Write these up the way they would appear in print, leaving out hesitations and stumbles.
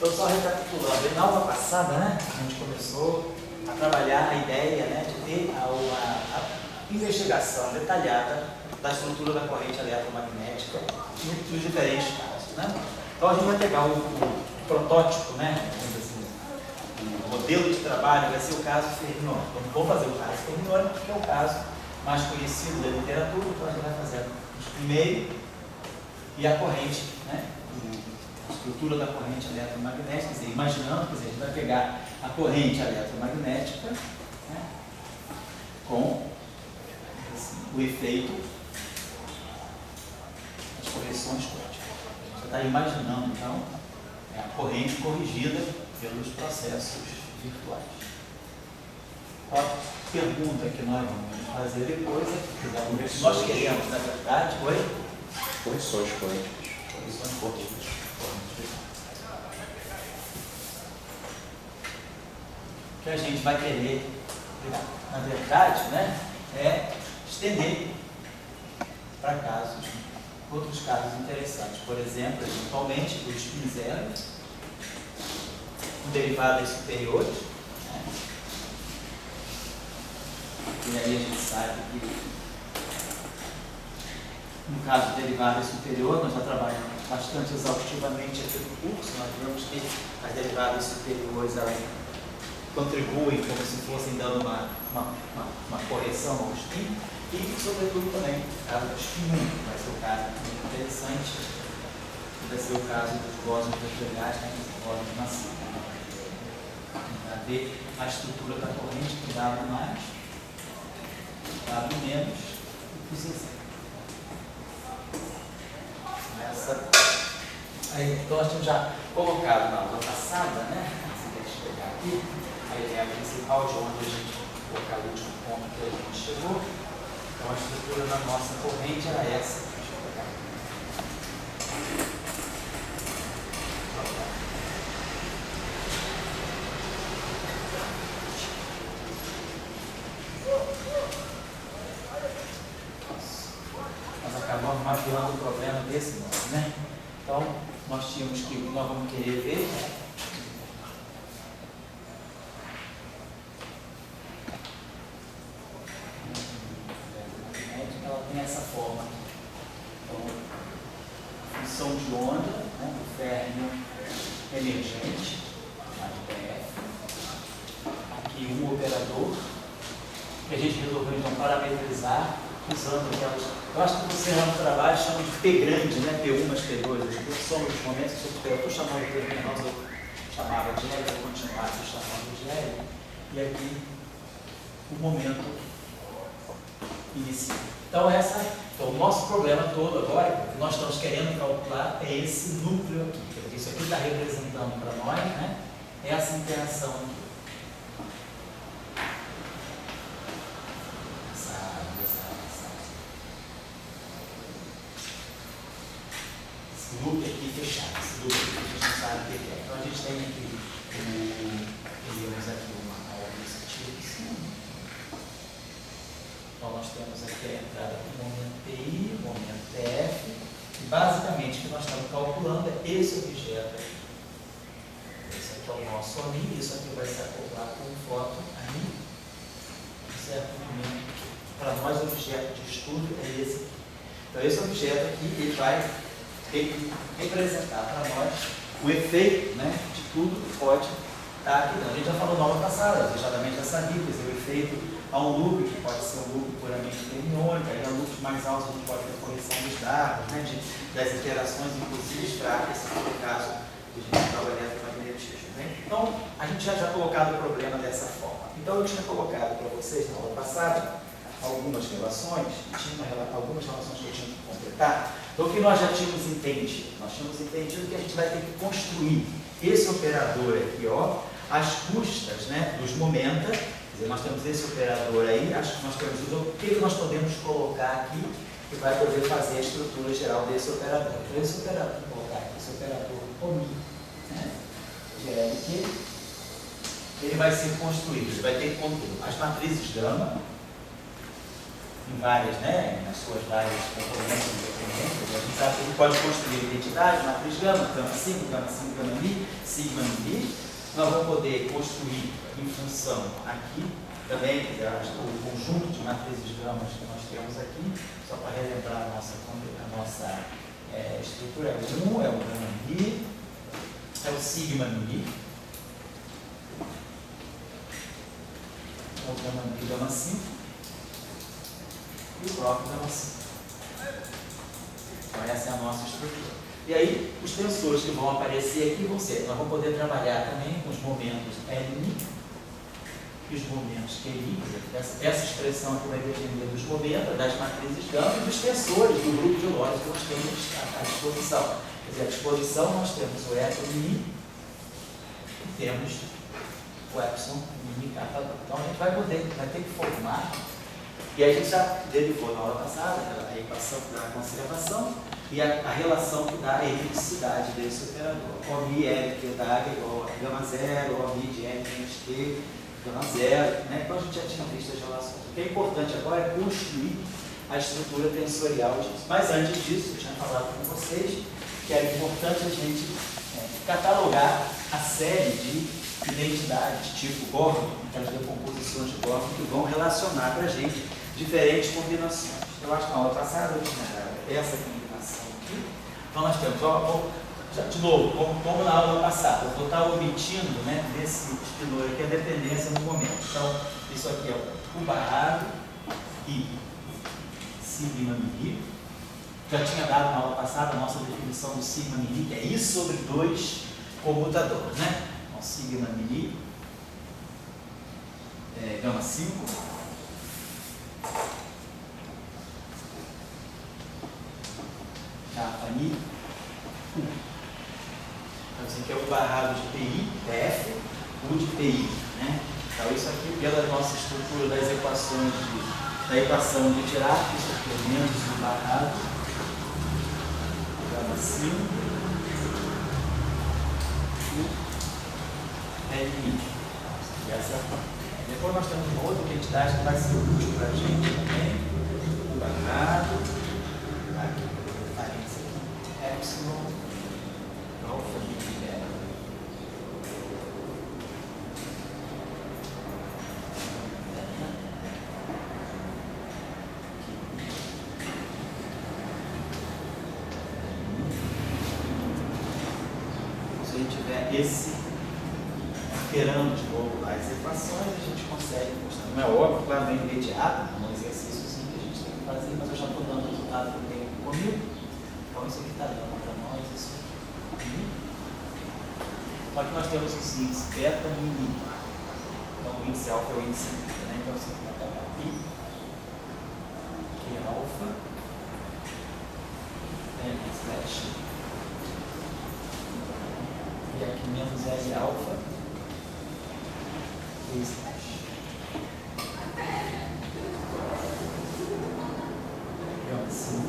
Então, só recapitulando, na aula passada, né, a gente começou a trabalhar a ideia, né, de ter a investigação detalhada da estrutura da corrente eletromagnética nos diferentes casos, né? Então, a gente vai pegar o protótipo, né, o modelo de trabalho vai ser o caso fermiônico. Então, vou fazer o caso fermiônico, que é o caso mais conhecido da literatura, então a gente vai fazer o primeiro e a corrente, né, a estrutura da corrente eletromagnética, quer dizer, imaginando, quer dizer, a gente vai pegar a corrente eletromagnética, né, com assim, o efeito das correções quânticas. A gente está imaginando, então, a corrente corrigida pelos processos virtuais. A pergunta que nós vamos fazer depois é o que nós queremos, na verdade, foi correções quânticas. Correções quânticas. O que a gente vai querer, na verdade, né, é estender para casos, outros casos interessantes. Por exemplo, eventualmente, os spin zeros, com derivadas superiores, né? E aí a gente sabe que, no caso de derivada superior, nós já trabalhamos bastante exaustivamente aqui no curso. Nós vemos que as derivadas superiores elas contribuem como se fossem dando uma correção ao spin, e, sobretudo, também o caso do spin 1, que vai ser o caso muito interessante, que vai ser o caso dos bósons vetoriais, né, dos bósons massivos. Para ver a estrutura da corrente com W mais, W menos e os exemplos. Então, nós tínhamos já colocado na aula passada, né? Se a pegar aqui, a ideia principal de onde a gente colocar o último ponto que a gente chegou. Então, a estrutura da nossa corrente era essa. Deixa eu pegar aqui. Nós acabamos mapeando o problema desse modo, né? Então, nós tínhamos que, o que nós vamos querer ver, ela tem essa forma aqui. Então, a função de onda, né, do férmio emergente, mais BF. Aqui um operador, que a gente resolveu então parametrizar usando aquelas. Eu acho que você no trabalho chama de P grande, né? P1 mais P2. Eu sou nos momentos que eu estou chamando de P menor, eu chamava de L, eu continuava chamando de L. E aqui o momento inicia. Então, então, o nosso problema todo agora, o que nós estamos querendo calcular é esse núcleo aqui. Porque isso aqui está representando para nós, né, essa interação aqui. Esse loop aqui fechado. Esse loop aqui a gente não sabe o que é. Então, a gente tem aqui algo desse tipo assim. Então, nós temos aqui a entrada do momento PI, momento TF, e basicamente o que nós estamos calculando é esse objeto aqui. Esse aqui é o nosso ali, isso aqui vai se acoplar com um fóton ali, um certo momento. Para nós, o objeto de estudo é esse aqui. Então, esse objeto aqui, ele vai representar para nós o efeito, né, de tudo que pode estar aqui. A gente já falou na aula passada, fechadamente já sabia, quer dizer, o efeito a um loop, que pode ser um loop puramente fermiônico, aí a loops mais altos a gente pode ter correção dos dados, né, das interações, inclusive, para esse foi o caso que a gente está o eletromagnetismo. Né? Então, a gente já colocado o problema dessa forma. Então, eu tinha colocado para vocês na aula passada algumas relações, algumas relações que eu tinha que completar. Então, o que nós já tínhamos entendido? Nós tínhamos entendido que a gente vai ter que construir esse operador aqui, ó, às custas, né, dos momenta. Quer dizer, nós temos esse operador aí, acho que nós temos o que nós podemos colocar aqui que vai poder fazer a estrutura geral desse operador. Então, esse operador, vou colocar aqui, esse operador OMI, né, de LQ, ele vai ser construído, ele vai ter que conter as matrizes gama, em várias, né, nas suas várias componentes independentes. A gente sabe que ele pode construir identidade, matriz gama, gama 5, gama mi, sigma mi. Nós vamos poder construir em função aqui, também, o conjunto de matrizes gamas que nós temos aqui, só para relembrar a nossa estrutura, é o 1, é o gama mi, é o sigma mi, é o gama mi, gama 5, e o próprio gama 5. Então essa é a nossa estrutura. E aí, os tensores que vão aparecer aqui vão ser, nós vamos poder trabalhar também com os momentos L e os momentos QI. Essa expressão aqui vai depender dos momentos, das matrizes gama e dos tensores do grupo de Lorentz que nós temos à disposição. Quer dizer, à disposição nós temos o Epsilon e temos o Epsilon mini kappa. Então a gente vai ter que formar, e a gente já derivou na aula passada a equação da conservação e a relação que dá a erradicidade desse operador. O mi L que dá igual a gama 0, o mi de L menos T, gama 0, né? Então a gente já tinha visto as relações. O que é importante agora é construir a estrutura tensorial disso. Mas antes disso, eu tinha falado com vocês que era importante a gente catalogar a série de identidades tipo Gordon, aquelas decomposições de Gordon que vão relacionar para a gente diferentes combinações. Eu acho que na aula passada eu tinha dado essa combinação aqui. Então nós temos, de novo, como na aula passada, eu vou estar omitindo, né, desse espinor aqui a dependência no momento. Então, isso aqui é o barrado e sigma mi. Já tinha dado na aula passada a nossa definição do sigma mi, que é I sobre 2 comutadores, né? Então, sigma mi, gama 5. Kappa mi, então isso aqui é o barrado de PI, PF, U de PI, né? Então isso aqui pela nossa estrutura das equações da equação de Dirac, isso aqui é menos o barrado, gama 5, L. Depois nós temos uma outra identidade que vai ser útil para a gente também, o barrado, aqui. Epsilon, alfa e beta. Se a gente tiver esse operando de novo as equações, a gente consegue mostrar. Não é óbvio, claro, não é imediato, é um exercício que a gente tem que fazer, mas eu já estou dando o resultado que eu tenho comigo. Então isso aqui está dando para nós isso aqui. Só que nós temos os índices beta e mi. Então o índice alfa é o índice beta, né? Então isso aqui vai estar aqui, que é alfa, slash, e aqui menos L alfa, e slash. Então assim.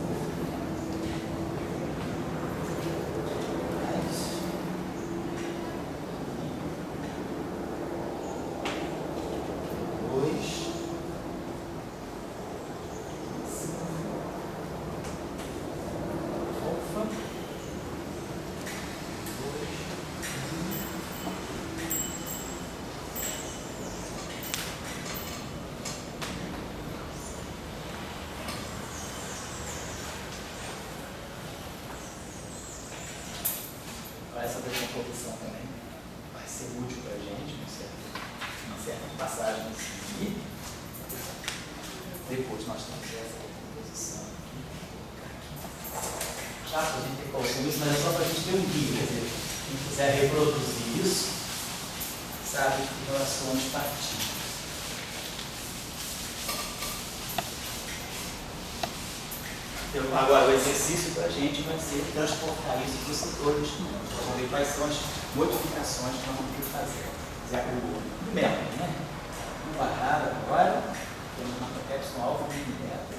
Essa decomposição também vai ser útil para a gente, uma certa passagem aqui. Depois nós temos essa decomposição aqui. Chato a gente ter colocado isso, mas é só para a gente ter um guia. Quer dizer, quem quiser reproduzir isso, sabe que relações partilham. Agora, o exercício para a gente vai ser transportar isso para os setores do mundo. Vamos ver quais são as modificações que nós vamos ter que fazer. O método, né? Um barrado agora, temos uma epsilon alfa e beta.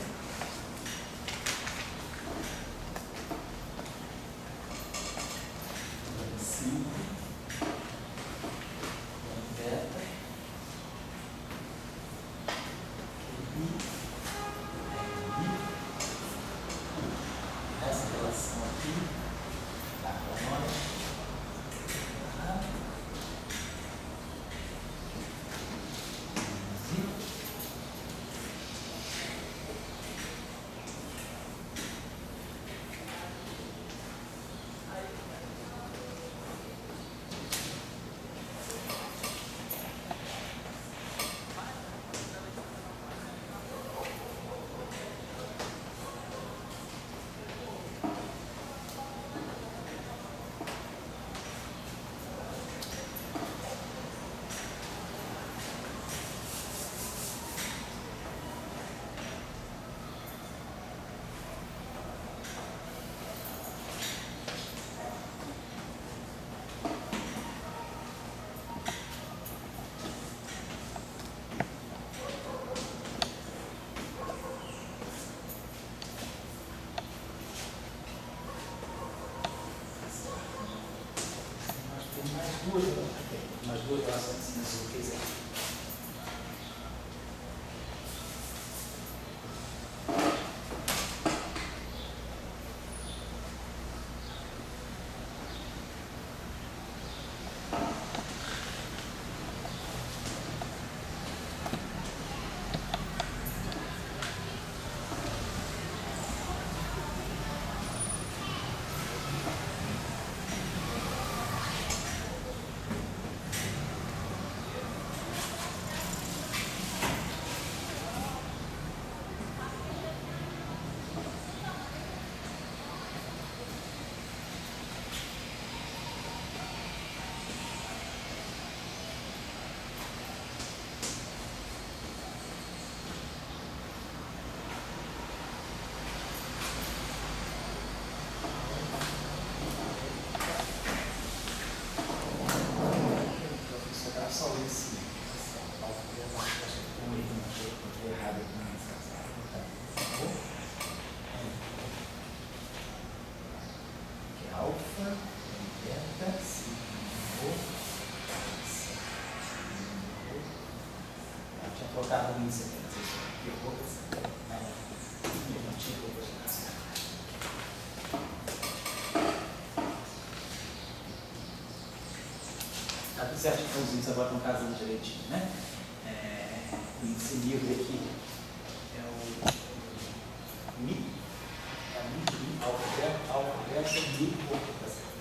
umas duas relações úteis aqui. Só esse errado aqui que é alfa, beta, sigma, eu tinha colocado um índice aqui, não sei se eu errou, mas não tinha colocado. Tá tudo certo, então os índices agora estão casando direitinho, né? O índice livre aqui é o Mi, alfa, beta, Mi, tá certo.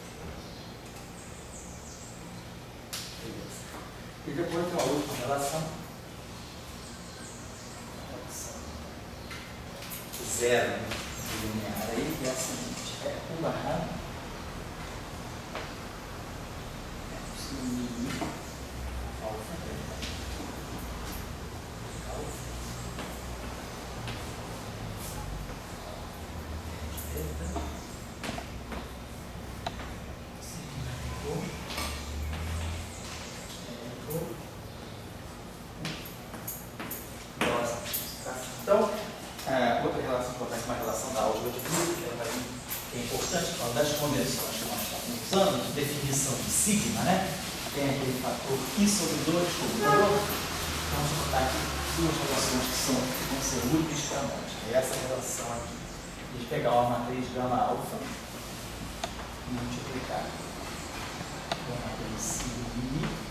Beleza. E depois tem a última relação. Zero, né? Linear aí, que é a seguinte, é 1/, Mi, alfa, beta, então, outra relação importante, uma relação da álgebra de grupo, que é importante, para das convenções que nós estamos usando, de definição de sigma, né? Tem aquele fator I sobre 2 como valor. Vamos botar aqui duas relações que vão ser úteis para nós. É essa relação aqui. A gente pegar uma matriz gama alfa e multiplicar com a matriz sigma I.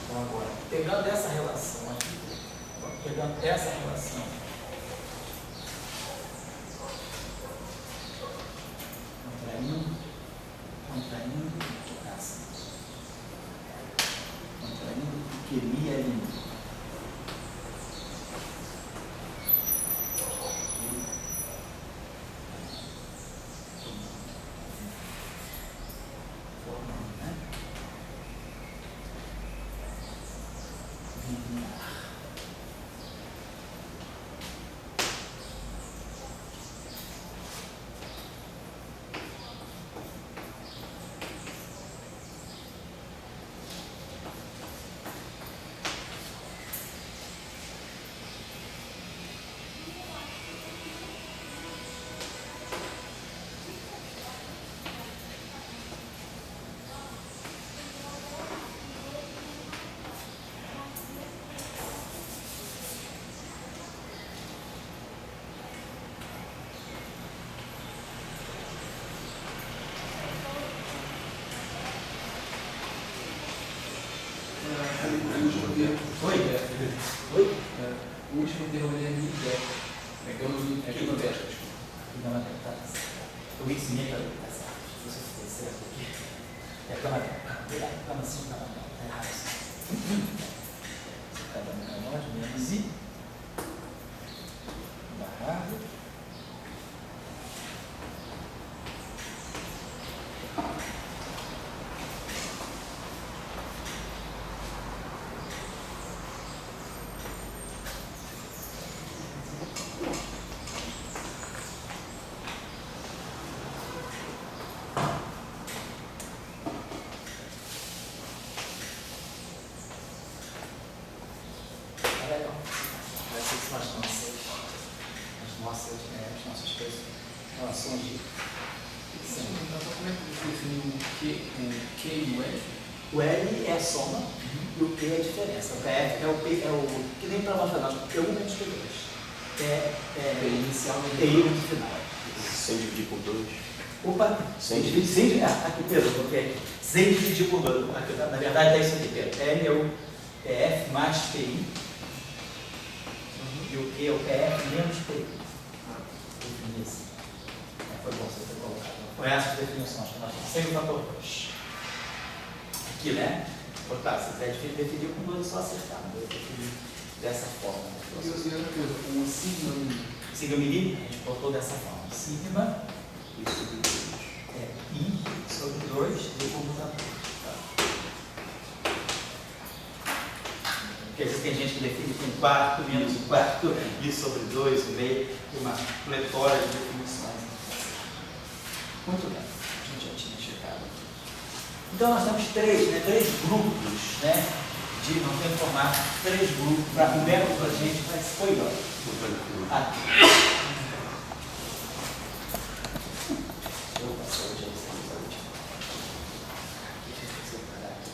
Então agora, pegando essa relação aqui, pegando essa relação, contraindo o que me alimenta. Oi? O último termo é MIDEC. É que eu não vejo. Não, tá certo. O X minha tá certo. Deixa eu ver certo aqui. É a cama. Cama assim, cama. Tá errado assim. Cada menor de menos I. Barrado. Relações de Então, como é que você define o Q e o L? o L é a soma e o P é a diferença. O PF é o que nem para matemática, P1 menos P2. P inicial P no final. Sem dividir por 2. Opa, sem dividir, aqui Pedro, porque sem dividir por 2. Na verdade é isso aqui, Pedro. L é o PF mais PI e o Q é o PF menos PI. Defini assim. Foi bom você ter colocado. Foi essas definições que nós temos. Sem o fator 2. Aqui, né? Botar, se quiser definir com 2 é só acertar. Não vou definir dessa forma. E outra coisa, o sigma mínimo. Sigma mínimo, a gente botou dessa forma. Sigma E sobre 2. é I sobre 2 de computador. Porque às vezes tem gente que define com um quarto, menos um quarto, I sobre 2, meio, e uma pletora de definições. Muito bem, a gente já tinha chegado. Então nós temos três grupos, né, de não tem formato, 3 grupos, para o método para a gente vai ser foi aqui. Eu passei hoje essa última. Deixa eu separar aqui.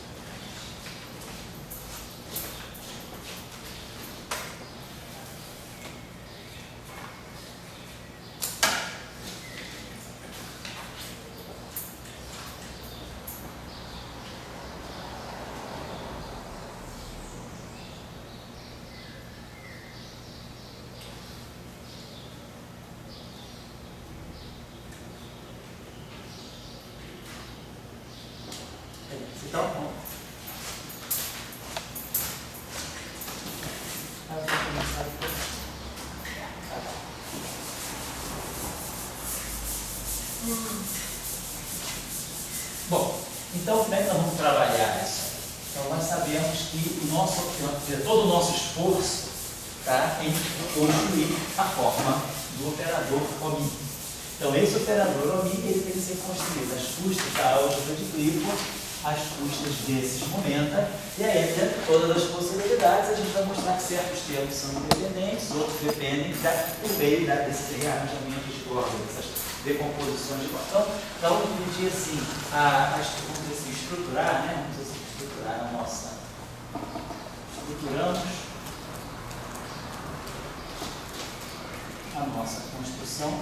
Então, vou começar aqui. Bom, então como é que nós vamos trabalhar isso? Então nós sabemos que todo o nosso esforço está em construir a forma do operador OMI. Então esse operador OMI ele tem que ser construído às custas da álgebra de Clifford, às custas desses momenta, e aí, dentro de todas as possibilidades, a gente vai mostrar que certos termos são independentes, outros dependem do meio desses rearranjamentos de ordem, dessas decomposições de ordem. Então, vamos dividir assim, vamos dizer assim, estruturar, né? Vamos dizer assim, estruturar a nossa. Estruturamos a nossa construção.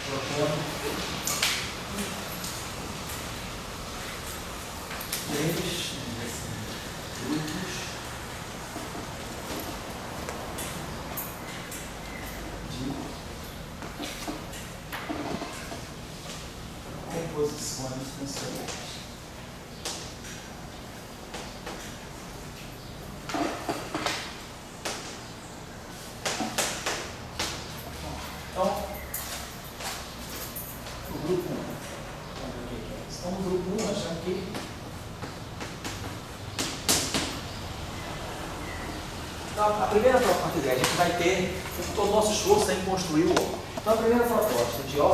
Propondo 3 grupos de composições funcionais. Então, o grupo 1. Vamos ver o que é isso. Então, no grupo 1, achamos que então, a primeira proposta que a gente vai ter, todo o nosso esforço em construir o O. Então, a primeira proposta de O,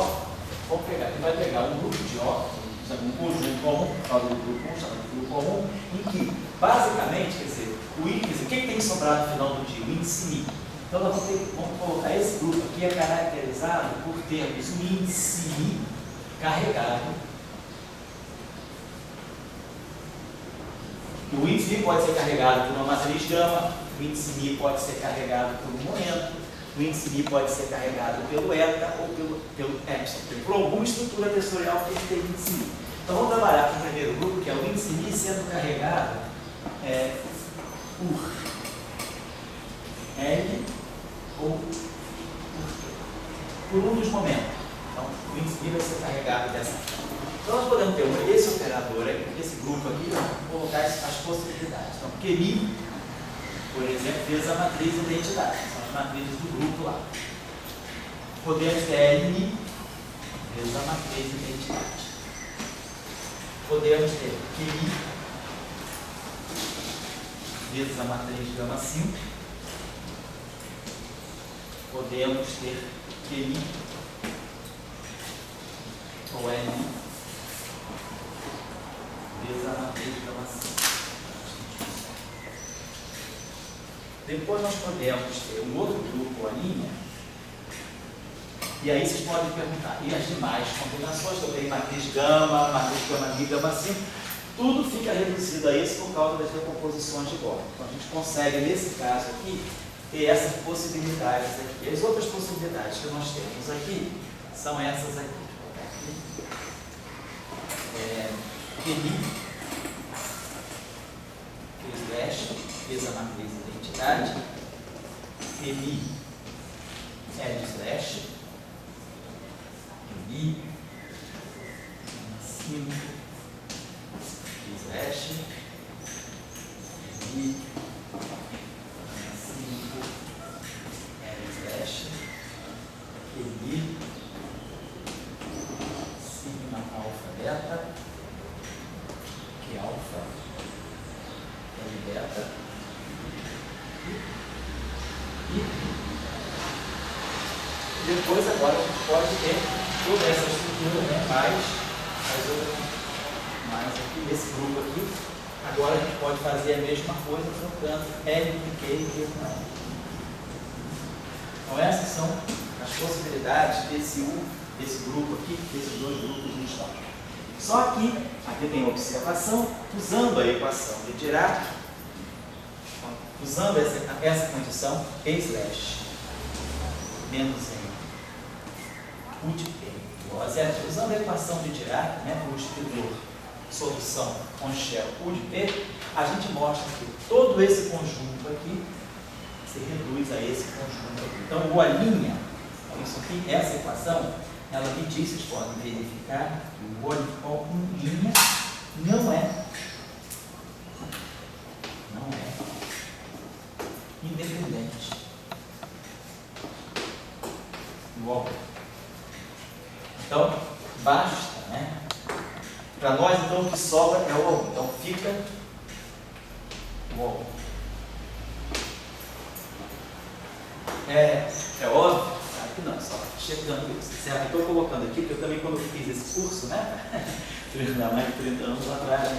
vamos pegar, a gente vai pegar um grupo de O, um conjunto comum, por causa do grupo 1, chamado de grupo comum, em que, basicamente, quer dizer, o índice, o que tem que sobrar no final do dia? O índice I. Então, nós vamos colocar esse grupo aqui é caracterizado por termos o índice I carregado. O índice I pode ser carregado por uma matriz gama, o índice I pode ser carregado por um momento, o índice Mi pode ser carregado pelo eta ou pelo epsilon, por alguma estrutura tensorial que tem índice Mi. Então vamos trabalhar com o primeiro grupo, que é o índice Mi sendo carregado por L ou por um dos momentos. Então o índice Mi vai ser carregado dessa forma. Então nós podemos ter esse operador, esse grupo aqui, vamos colocar as possibilidades. Então, QMI, por exemplo, vezes a matriz de identidade, são as matrizes do grupo lá. Podemos ter LMI vezes a matriz de identidade. Podemos ter QMI vezes a matriz de gama 5. Podemos ter QMI ou LMI vezes a matriz de gama 5. Depois nós podemos ter um outro grupo, a linha, e aí vocês podem perguntar, e as demais combinações, que eu tenho matriz gama mi, gama 5, tudo fica reduzido a isso por causa das decomposições de Gordon. Então a gente consegue, nesse caso aqui, ter essas possibilidades aqui. As outras possibilidades que nós temos aqui são essas aqui. QMI, vezes a matriz de identidade, QMI é de slash, QMI, 5, slash, QMI, 5, é de slash, QMI, sigma alfa beta, que alfa é de beta, e depois agora a gente pode ter toda essa estrutura, né, mais aqui, esse grupo aqui. Agora a gente pode fazer a mesma coisa trocando L com Q e Q com L. Então essas são as possibilidades desse grupo aqui, desses dois grupos no estado. Só que aqui tem observação, usando a equação de Dirac, usando essa condição, E slash menos M, U de P igual a zero. Usando a equação de Dirac, né, para o distribuidor solução com shell U de P, a gente mostra que todo esse conjunto aqui se reduz a esse conjunto aqui. Então, o alinha, isso aqui, essa equação, ela me diz, vocês podem verificar, que o alinha não é independente do óbvio. Então, basta, né? Para nós, então, o que sobra é o óbvio. Então, fica o óbvio. É óbvio? Claro que não, só chegando isso. Certo? Estou colocando aqui, porque eu também, quando eu fiz esse curso, né? Há mais de 30 anos atrás,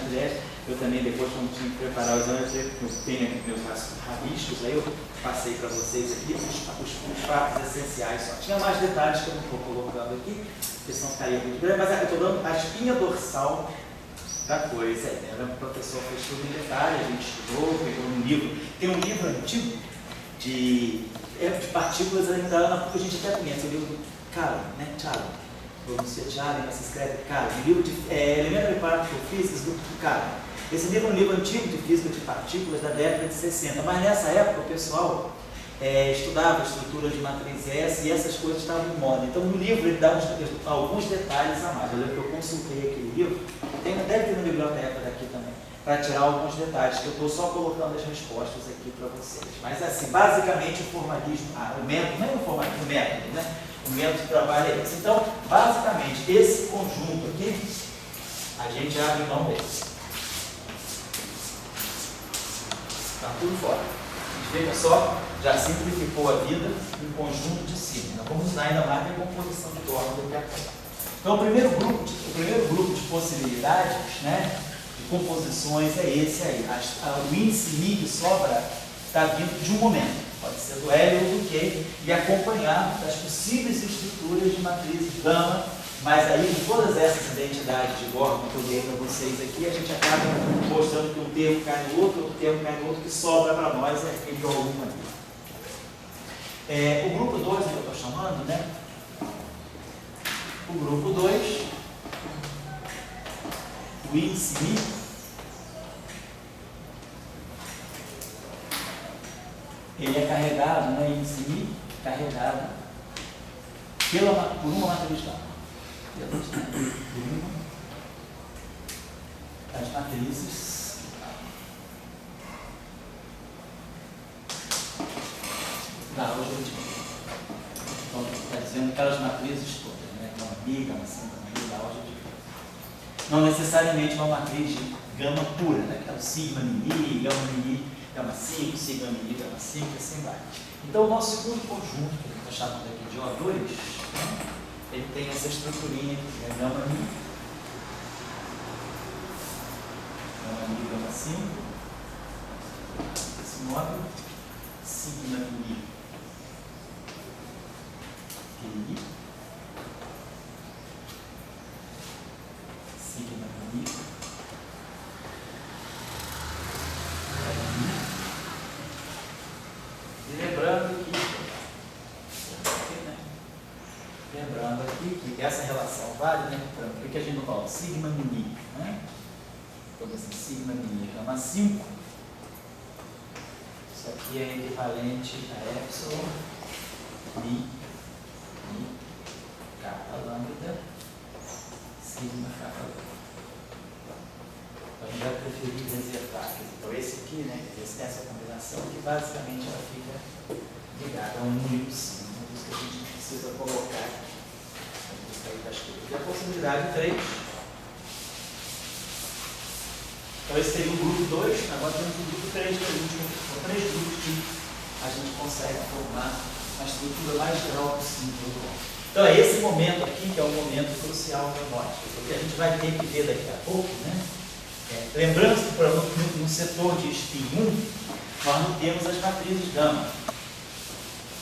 eu também, depois, quando tinha que preparar os exames, eu tenho meus rabiscos, aí eu passei para vocês aqui os fatos essenciais só. Tinha mais detalhes que eu não estou colocando aqui, porque senão ficaria muito grande, mas eu estou dando a espinha dorsal da coisa. O professor fez tudo em detalhe, a gente estudou, pegou um livro. Tem um livro antigo de partículas ainda, porque a gente até conhece o livro do Callan, né? Callan. Pronuncia Callan, mas se escreve Callan. Um livro de Elementary Particle Physics do Callan. Esse livro é um livro antigo de física de partículas da década de 60, mas nessa época o pessoal estudava a estrutura de matriz S e essas coisas estavam em moda. Então no livro ele dá alguns detalhes a mais. Eu lembro que eu consultei aquele livro, deve ter na biblioteca daqui também, para tirar alguns detalhes, que eu estou só colocando as respostas aqui para vocês. Mas assim, basicamente o formalismo, o método, não é o formalismo, o método, né? O método de trabalho é esse. Então, basicamente, esse conjunto aqui, a gente abre mão dele. Está tudo fora. Veja só, já simplificou a vida em conjunto de sigma. Nós vamos usar ainda mais a composição de Gordon daqui a pouco. Então, o primeiro grupo de possibilidades, né, de composições é esse aí. O índice Mi que sobra está vindo de um momento. Pode ser do L ou do Q, e acompanhado das possíveis estruturas de matrizes gama, mas aí com todas essas identidades de Gordon que eu dei para vocês aqui, a gente acaba mostrando que um termo cai no outro termo cai no outro, que sobra para nós é aquele de alguma maneira. O grupo 2 que eu estou chamando, né? O grupo 2, o índice Mi, ele é carregado, né? Índice Mi, carregado por uma matriz gama. As matrizes da algébrica. Então, está dizendo aquelas matrizes todas, né? Gama Mi, gama 5, gama Mi, da algébrica. Não necessariamente uma matriz de gama pura, né? Que é o sigma Mi, gama 5, sigma Mi, gama 5, e assim vai. Então, o nosso segundo conjunto, que a gente está chamando aqui de O2, né? Ele tem essa estruturinha aqui, né? Gama Mi, gama 5, esse modo, sigma Mi, Pi, sigma Mi, e lembrando aqui que essa relação vale, né? Por que a gente não fala sigma Mi, né? Então, assim, sigma Mi gama 5, isso aqui é equivalente a epsilon Mi kappa lambda sigma kappa lambda. Então, a gente vai preferir reservar. Então, esse aqui, né? Esse tem essa combinação que basicamente ela fica ligada a um único sigma. Por isso que a gente precisa colocar isso aí das coisas. E a possibilidade 3. Então, esse seria o grupo 2, agora temos o grupo 3, que é o último. São 3 grupos que a gente consegue formar uma estrutura mais geral possível. Então, é esse momento aqui que é o momento crucial mnemónico. O que a gente vai ter que ver daqui a pouco, né? Lembrando que no setor de spin 1, nós não temos as matrizes gama.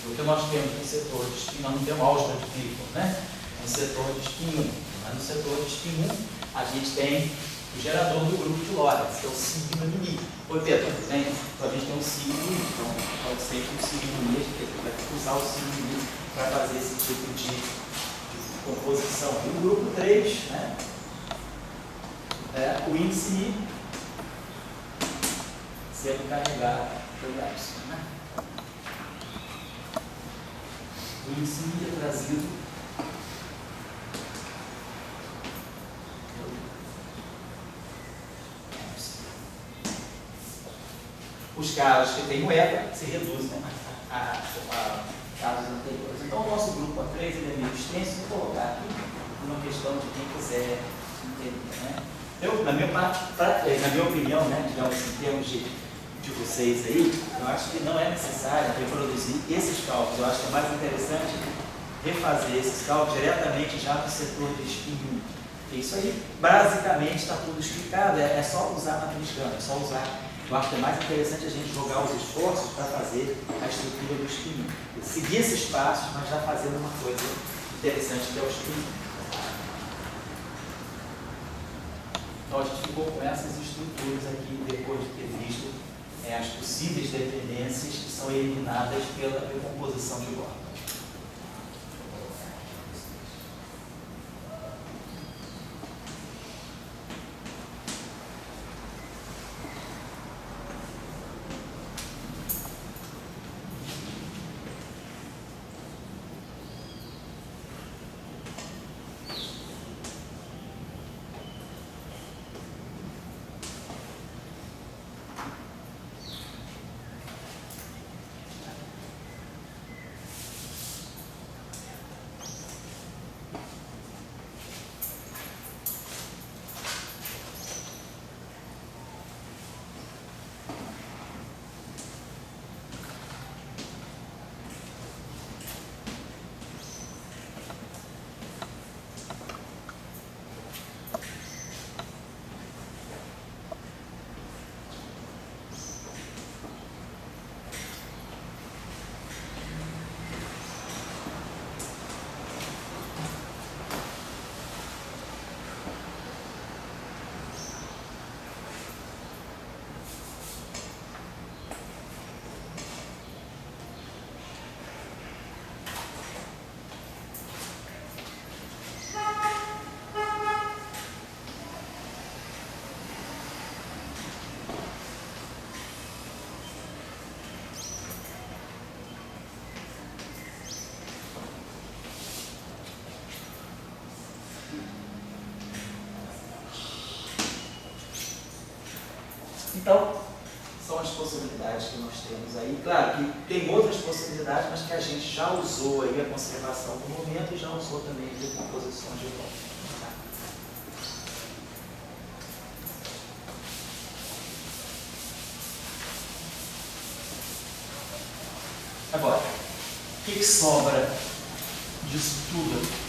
O que nós temos no setor de spin, nós não temos álgebra de Clifford, né? No setor de spin 1. Mas no setor de spin 1, a gente tem o gerador do grupo de Lorentz, que é o sigma Mi. Oi, Pedro, tem? Então a gente tem um sigma Mi, então pode ser que o sigma Mi, a gente vai ter que usar o sigma Mi para fazer esse tipo de composição. E o grupo 3, né? O índice Mi sendo carregado pelo epsilon, né? O índice Mi é trazido os casos que tem o eta se reduzem, né, a casos anteriores. Então, o nosso grupo A3 ele é meio extenso, vou colocar aqui uma questão de quem quiser entender. Né? Na minha opinião, né, digamos assim, em termos de vocês aí, eu acho que não é necessário reproduzir esses cálculos. Eu acho que é mais interessante refazer esses cálculos diretamente já no setor de spin 1. Porque isso aí, basicamente, está tudo explicado. É só usar a matriz gama, é só usar. Eu acho que é mais interessante a gente jogar os esforços para fazer a estrutura do spin 1. Seguir esses passos, mas já fazendo uma coisa interessante que é o spin 1. Então a gente ficou com essas estruturas aqui depois de ter visto as possíveis dependências que são eliminadas pela recomposição de Gordon. Então, são as possibilidades que nós temos aí. Claro que tem outras possibilidades, mas que a gente já usou aí a conservação do momento e já usou também a decomposição de volta. Agora, o que sobra disso tudo?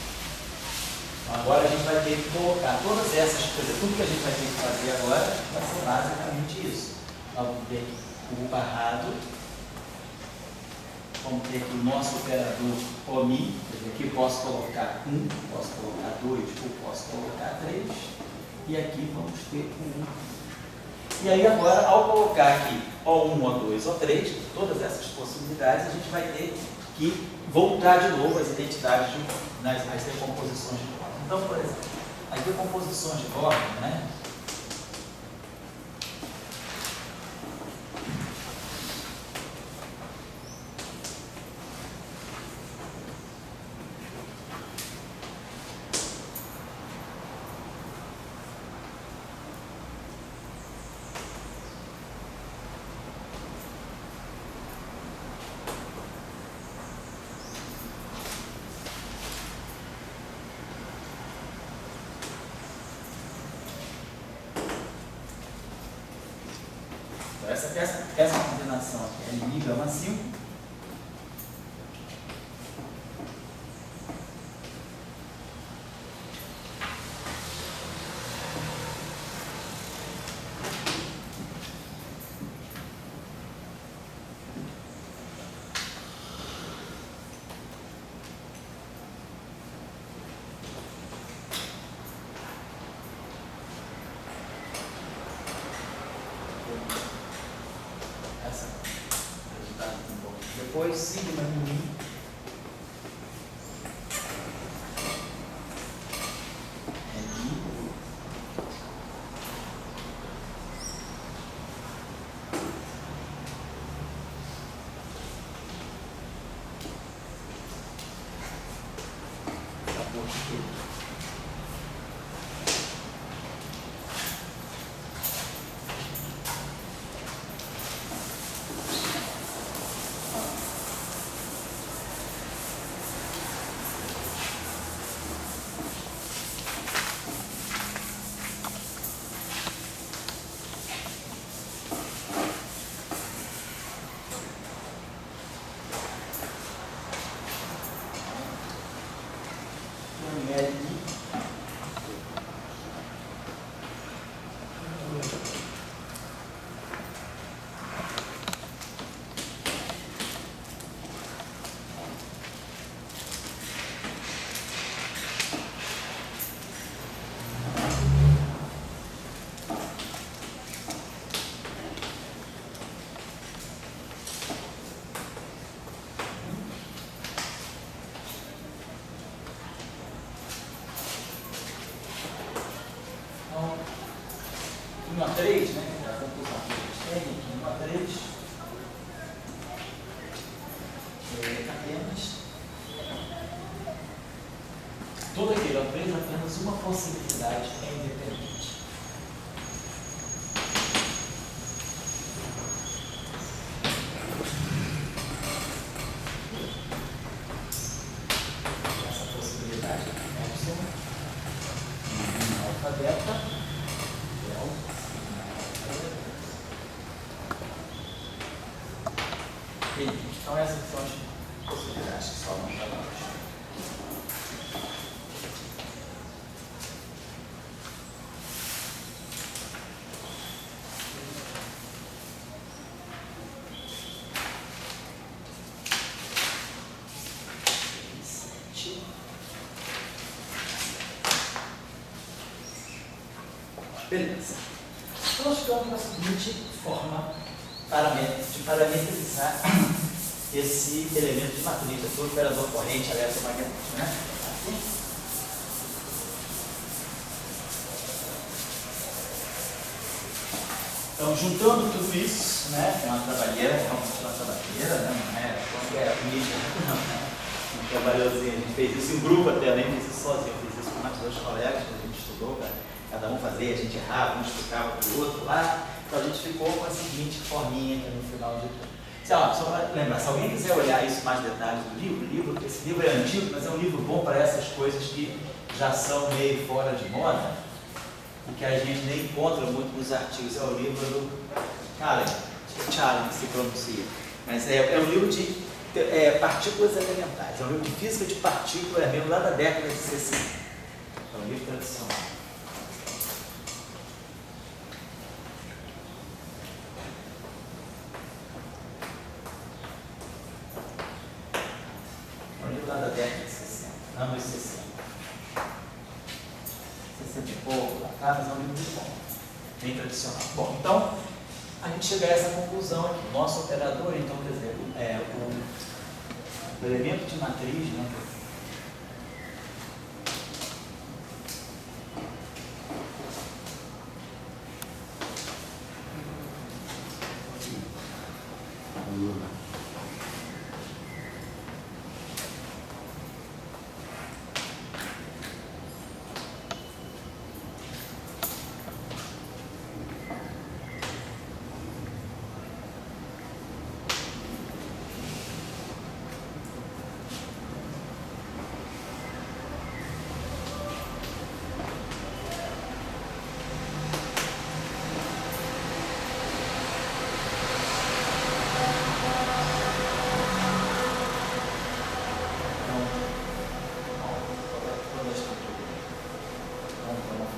Agora a gente vai ter que colocar todas essas coisas, tudo que a gente vai ter que fazer agora vai ser basicamente isso. Vamos ter o barrado, vamos ter que o nosso operador OMI, aqui posso colocar 1, posso colocar 2, ou posso colocar 3, e aqui vamos ter o 1. E aí agora, ao colocar aqui O1, O2, O3, todas essas possibilidades, a gente vai ter que voltar de novo às identidades, às decomposições de ordem. Então, por exemplo, as decomposições de ordem, né? Essa combinação aqui é Li gama 5. Depois, sigma Mi. É Mi. Acabou aqui. Uma 3, né? A conclusão que a gente tem aqui, uma 3. Apenas. Todo aquele O3 apenas uma possibilidade é independente. Essa possibilidade é epsilon, alfa, beta. Então essas são as possibilidades que sobram para nós. Beleza. Então nós ficamos com a seguinte forma de parametrizar esse elemento de matriz, aqui o operador corrente eletromagnético, né? Aqui. Então, juntando tudo isso, né? É uma trabalheira, realmente uma trabalheira, né? Não é qualquer mídia, não, né? Um trabalhozinho, a gente fez isso em grupo até, nem fiz isso sozinho, fiz isso com mais 2 colegas que a gente estudou, cada um fazia, a gente errava, um explicava para o outro lá. Então a gente ficou com a seguinte forminha aqui no final de tudo. Só para lembrar, se alguém quiser olhar isso mais detalhes do livro, esse livro é antigo, mas é um livro bom para essas coisas que já são meio fora de moda, e que a gente nem encontra muito nos artigos. É o livro do Charlie, que se pronuncia. Mas é um livro de partículas elementares, é um livro de física de partículas, é mesmo lá da década de 60. É um livro tradicional. É um livro lá da década de 60, anos 60. 60 e pouco, lá, mas é um livro muito bom, bem tradicional. Bom, então, a gente chega a essa conclusão aqui. Nosso operador, então, quer dizer, o elemento de matriz, né?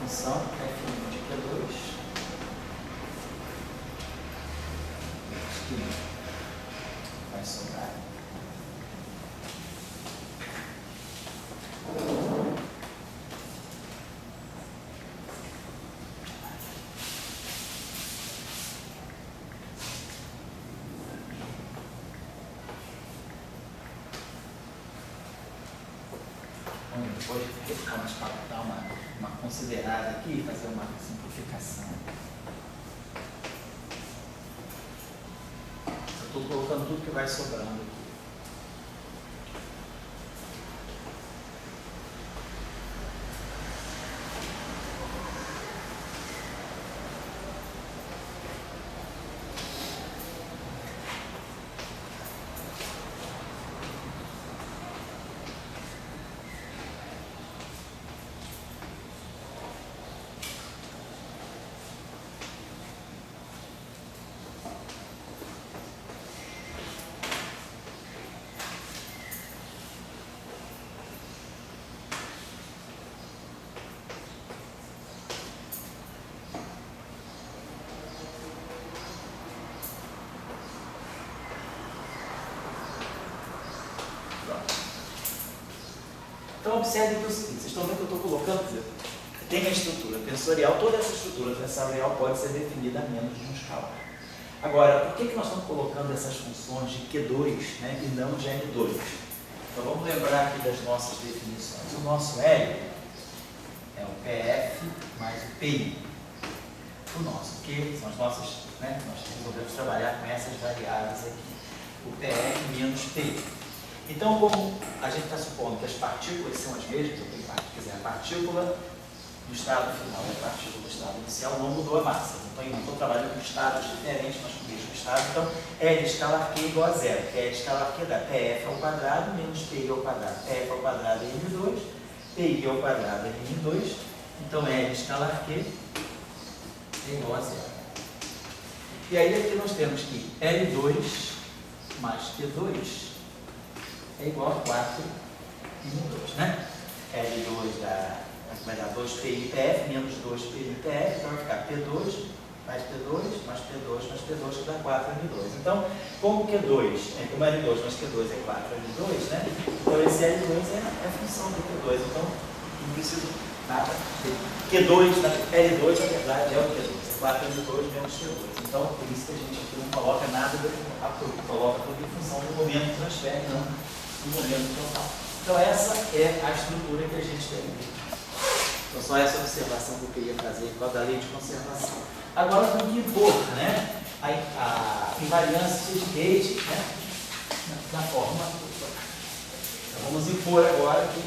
Função f1 de Q2 que vai sobrar depois vamos dar uma considerada aqui, fazer uma simplificação. Eu estou colocando tudo que vai sobrando aqui. Então, observe que vocês estão vendo que eu estou colocando, tem a estrutura tensorial, toda essa estrutura tensorial pode ser definida a menos de um escalar. Agora, por que nós estamos colocando essas funções de Q2, né, e não de L2? Então, vamos lembrar aqui das nossas definições. O nosso L é o PF mais o PI. O nosso Q são as nossas, né, nós resolvemos trabalhar com essas variáveis aqui. O PF menos PI. Então, como a gente está supondo que as partículas são as mesmas, quer dizer, a partícula do estado final e a partícula do estado inicial não mudou a massa. Então, eu não estou trabalhando com estados diferentes, mas com o mesmo estado. Então, L escalar Q igual a zero, que L escalar Q dá PF ao quadrado menos PI ao quadrado. PF ao quadrado é N2, PI ao quadrado é N2. Então, L escalar Q é igual a zero. E aí, aqui nós temos que L2 mais Q2 é igual a 4 e 2, né? L2 vai dar 2π PF menos 2π PF, então vai ficar P2 mais P2 mais P2 mais P2, que dá 4N2. Então, como Q2, como L2 mais Q2 é 4N2, né? Então esse L2 é a função do Q2, então não preciso nada de Q2, L2 na verdade é o Q2, é 4N2 menos Q2. Então, por isso que a gente aqui não coloca nada, coloca tudo em função do momento de transfer, não do momento total. Então essa é a estrutura que a gente tem. Então só essa observação que eu queria fazer por causa da lei de conservação. Agora tem que impor, né, a invariância de Gauge, né, na forma. Então vamos impor agora que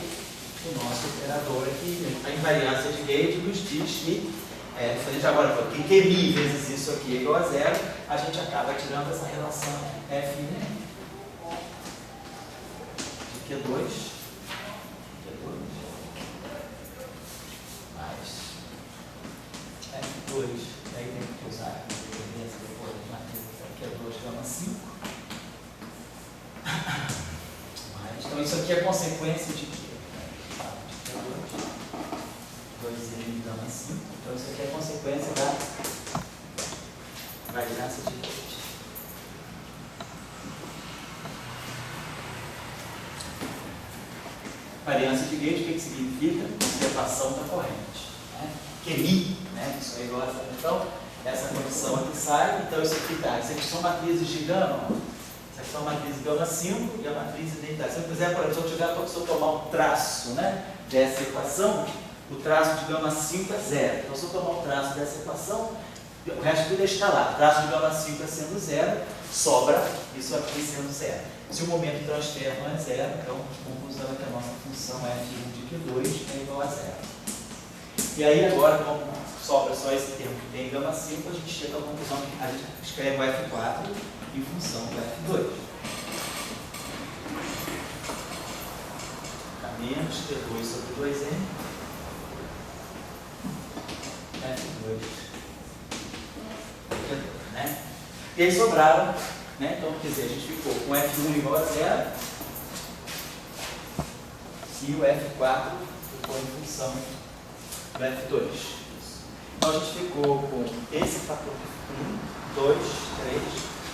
o nosso operador aqui, a invariância de Gauge nos diz que Se a gente agora for que QMI vezes isso aqui é igual a zero, a gente acaba tirando essa relação Fm de Q2 mais F2, aí tem que usar a dependência depois de matriz Q2 gama 5. Então isso aqui é consequência de quê? De Q2, 2 gama 5. Então isso aqui é consequência da variância de Gauge. Variância de Gauge, o que significa? Conservação da corrente. Né? QMI, né? Isso aí igual a essa. Então, essa condição aqui sai, então isso aqui tá. Isso aqui são matrizes de gama. Isso aqui são matrizes gama 5 e a matriz identidade. Se eu quiser, por exemplo, se eu tomar um traço, né, dessa equação, o traço de gama 5 é zero. Então, se eu tomar um traço dessa equação, o resto tudo é escalar. O traço de gama 5 é sendo zero, sobra isso aqui sendo zero. Se o momento de transfer não é zero, então a conclusão é que a nossa função F1 de Q2 é igual a zero. E aí agora, como sobra só esse termo que tem em gama 5, a gente chega à conclusão que a gente escreve o F4 em função do F2. Menos T2 sobre 2N F2. Né? E aí sobraram, né? Então, quer dizer, a gente ficou com F1 igual a zero e o F4 ficou em função do F2. Então, a gente ficou com esse fator de 1, 2, 3,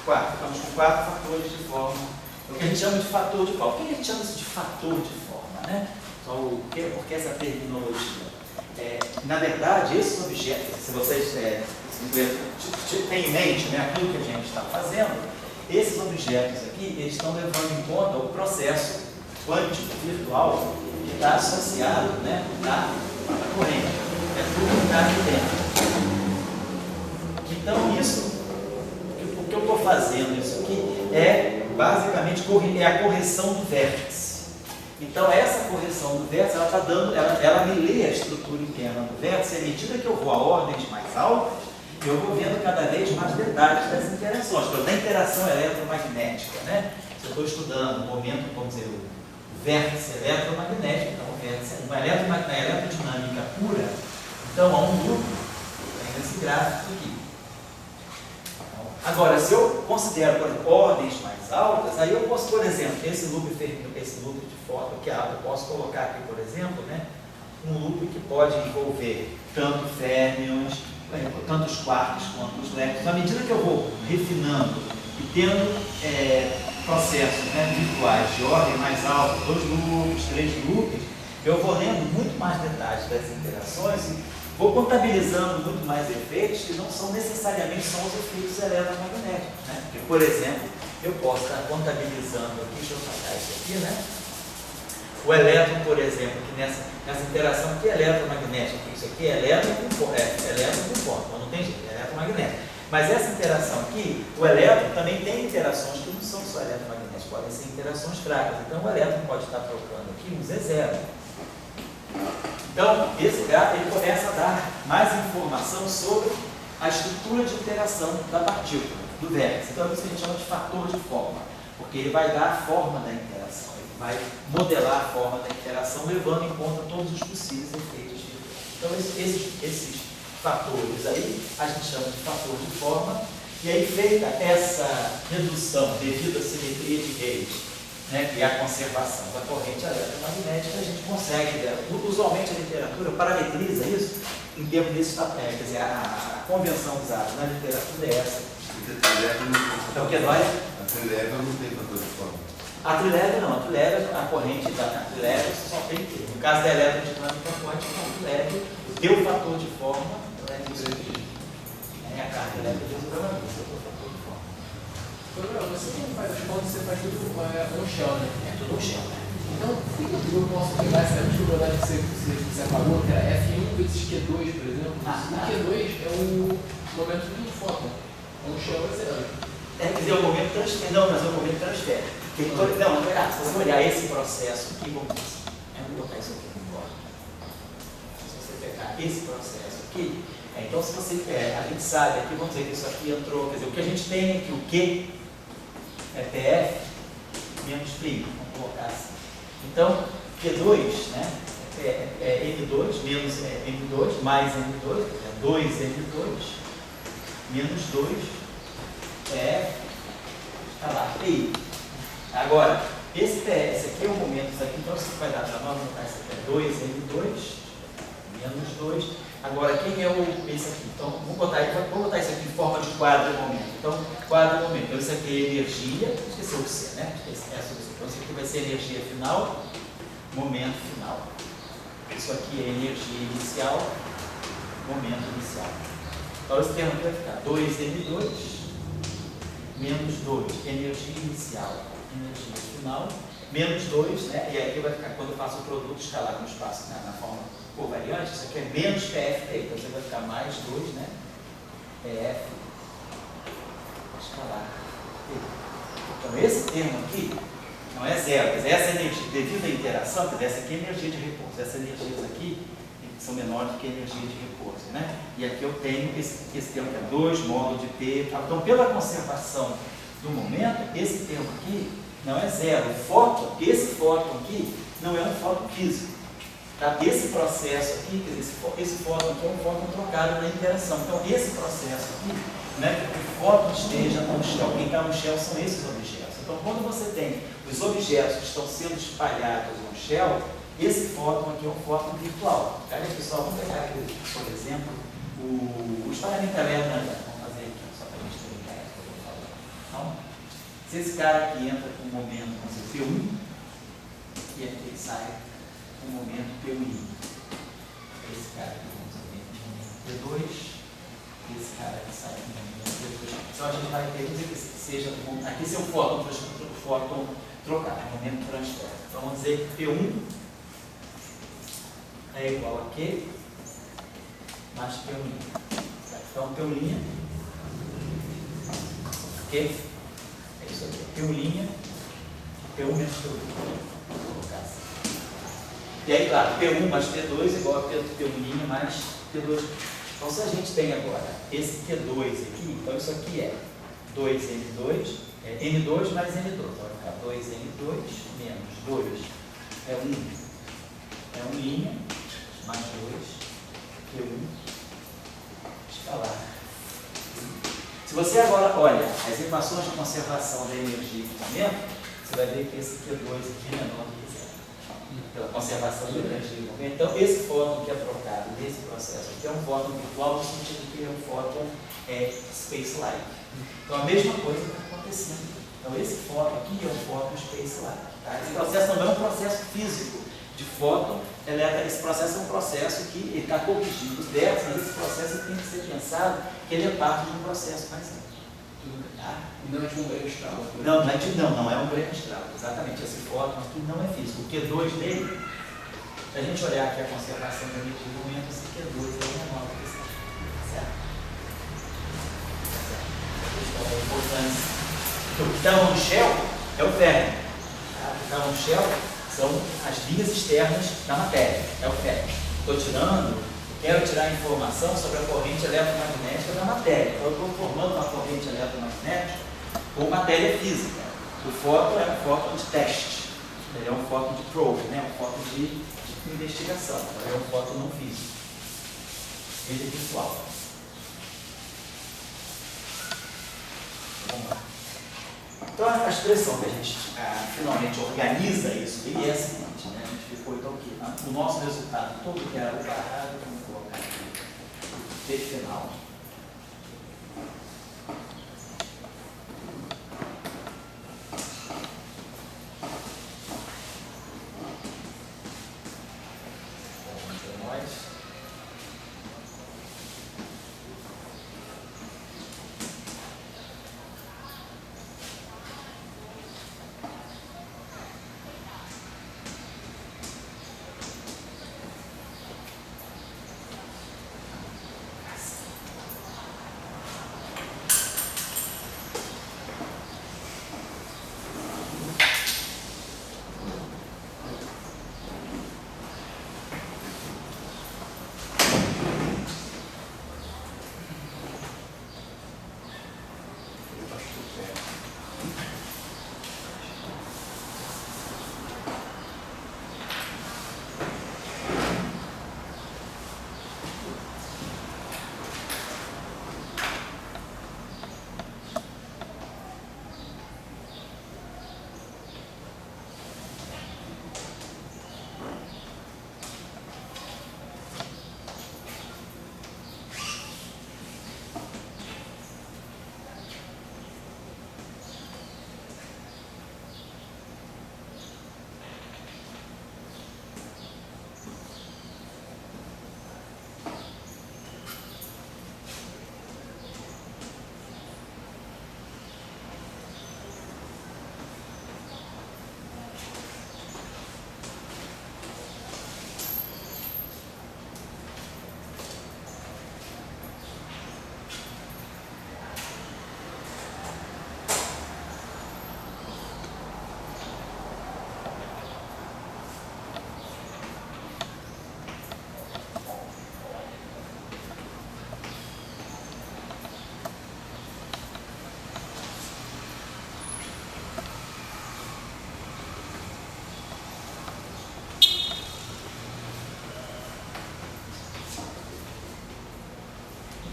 4. Ficamos com 4 fatores de forma. O que a gente chama de fator de forma. Por que a gente chama isso de fator de forma? Né? Então, por que essa terminologia? Na verdade, esses objetos, se vocês têm em mente, né, aquilo que a gente está fazendo, esses objetos aqui, eles estão levando em conta o processo quântico virtual que está associado, né, à corrente. É tudo que está aqui dentro. Então, isso, o que eu estou fazendo isso aqui é basicamente a correção do vértice. Então, essa correção do vértice, ela está dando, ela me lê a estrutura interna do vértice, e à medida que eu vou a ordens mais altas, eu vou vendo cada vez mais detalhes das interações. Por exemplo, da interação eletromagnética, né? Se eu estou estudando o momento, vamos dizer, o vértice eletromagnético, então o vértice é uma eletrodinâmica pura, então há um grupo, tem esse gráfico aqui. Agora, se eu considero, por exemplo, ordens mais altas, aí eu posso, por exemplo, esse loop de foto que eu posso colocar aqui, por exemplo, né, um loop que pode envolver tanto férmions, tanto os quarks quanto os leptons. À medida que eu vou refinando e tendo processos, né, virtuais de ordem mais alta, 2 loops, 3 loops, eu vou lendo muito mais detalhes das interações e vou contabilizando muito mais efeitos que não são necessariamente só os efeitos eletromagnéticos. Né? Porque, por exemplo, eu posso estar contabilizando aqui, deixa eu sacar isso aqui, né? O elétron, por exemplo, que nessa interação aqui é eletromagnética, isso aqui é elétron com fóton, não tem jeito, é eletromagnético. Mas essa interação aqui, o elétron também tem interações que não são só eletromagnéticas, podem ser interações fracas. Então o elétron pode estar trocando aqui um Z0. Então, esse gráfico ele começa a dar mais informação sobre a estrutura de interação da partícula, do vértice. Então, isso a gente chama de fator de forma, porque ele vai dar a forma da interação, ele vai modelar a forma da interação, levando em conta todos os possíveis efeitos de interação. Então, esses fatores aí, a gente chama de fator de forma, e aí, feita essa redução devido à simetria de Gauge, né, que é a conservação da corrente eletromagnética, a gente consegue, usualmente a literatura parametriza isso em termos desses papéis, quer dizer, a convenção usada na literatura é essa. Então, o que dói? A trileva não tem fator de forma. A trileva não, a trileva, a corrente da trileva só tem que ter. No caso da eletrodinâmica quântica, a trileva, o teu fator de forma é isso aqui. A carga elétrica é o fator de forma. Você não faz as contas, você faz tudo no shell, né? É tudo no shell, né? Então, por que eu posso pegar essa dificuldade que você apagou, que era F1 vezes Q2, por exemplo? O Q2 é o momento do fóton. É um shell zero. Quer dizer, o momento transfer. Não, mas é o momento transfer. Se você olhar esse processo aqui, vamos botar isso aqui no bordo. Se você pegar esse processo aqui, Então, se você, a gente sabe aqui, vamos dizer que isso aqui entrou, quer dizer, o que a gente tem aqui, o Q é PF menos PI, vamos colocar assim. Então, Q2, né, é N2 menos N2 mais N2, é 2N2 menos 2 PF, está lá, PI. Agora, esse aqui é o momento, isso aqui, então, isso vai dar para nós, esse aqui é 2N2 menos 2. Agora, quem é esse aqui? Então, vou botar isso aqui em forma de quadro momento. Então, quadro momento. Então, isso aqui é energia, esqueceu o C, né? Então, isso aqui vai ser energia final, momento final. Isso aqui é energia inicial, momento inicial. Então, esse termo aqui vai ficar 2N2 menos 2, energia inicial, energia final, menos 2, né? E aqui vai ficar, quando eu faço o produto escalar no espaço, né? Na forma covariante, isso aqui é menos PFT, então você vai ficar mais 2, né? PF escalar T. Então, esse termo aqui não é zero, quer dizer, essa energia, devido à interação, quer dizer, essa aqui é energia de repouso, essas energias aqui são menores do que a energia de repouso, né? E aqui eu tenho esse termo que é 2 módulo de P. Então, pela conservação do momento, esse termo aqui não é zero. O fóton, esse fóton aqui, não é um fóton físico. Tá? Esse processo aqui, quer dizer, esse fóton aqui é um fóton trocado na interação. Então, esse processo aqui, né, que o fóton esteja no shell. Quem está no shell são esses objetos. Então, quando você tem os objetos que estão sendo espalhados no shell, esse fóton aqui é um fóton virtual. Tá? Pessoal, vamos pegar aqui, por exemplo, o espalhamento elétrico. Vamos fazer aqui, só para a gente ter uma ideia do que eu estou falando. Então, se esse cara aqui entra com um momento, vamos dizer, P1, e aqui ele sai com um momento P1. Esse cara aqui, vamos dizer, com um momento P2, e esse cara aqui sai com um momento P2. Então, a gente vai ter que seja, aqui esse é o fóton trocado, momento transfer. Então, vamos dizer que P1 é igual a Q mais P1. Então, P1, Q, é isso aqui, P1, P1 menos P2. Vou colocar assim. E aí, claro, P1 mais P2 é igual a P1 mais P2. Então, se a gente tem agora esse Q2 aqui, então isso aqui é 2N2, N2 mais N2. Então, vai ficar 2N2 menos 2 é 1 linha, mais 2, Q1, escalar. Se você agora olha as equações de conservação da energia e equipamento, você vai ver que esse Q2 aqui é menor do que zero. Pela conservação da energia e equipamento. Então, esse fóton que é trocado nesse processo aqui é um fóton virtual, no sentido que é um fóton space-like. Então, a mesma coisa está acontecendo. Então, esse fóton aqui é um fóton space-like. Tá? Esse processo não é um processo físico de fóton, esse processo é um processo que ele está corrigindo os débitos, mas esse processo tem que ser pensado que ele é parte de um processo mais amplo. Tá? Não é de um brainstorm. Não é um brainstorm, exatamente. Esse fóton aqui não é físico. O Q2 dele, se a gente olhar aqui a conservação da energia do momento, esse Q2 é menor do que esse aqui. Certo? A importância. O que está no shell é o ferro. O que está no shell são as linhas externas da matéria, é o ferro. Quero tirar informação sobre a corrente eletromagnética da matéria. Então, eu estou formando uma corrente eletromagnética com matéria física. O fóton é um fóton de teste, ele é um fóton de probe, né? Um fóton de investigação, ele é um fóton não físico. Ele é virtual. Vamos lá. Então, a expressão que a gente finalmente organiza isso e é a seguinte, né? A gente ficou então aqui, o nosso resultado todo que era o barrado, vamos colocar aqui, o T final.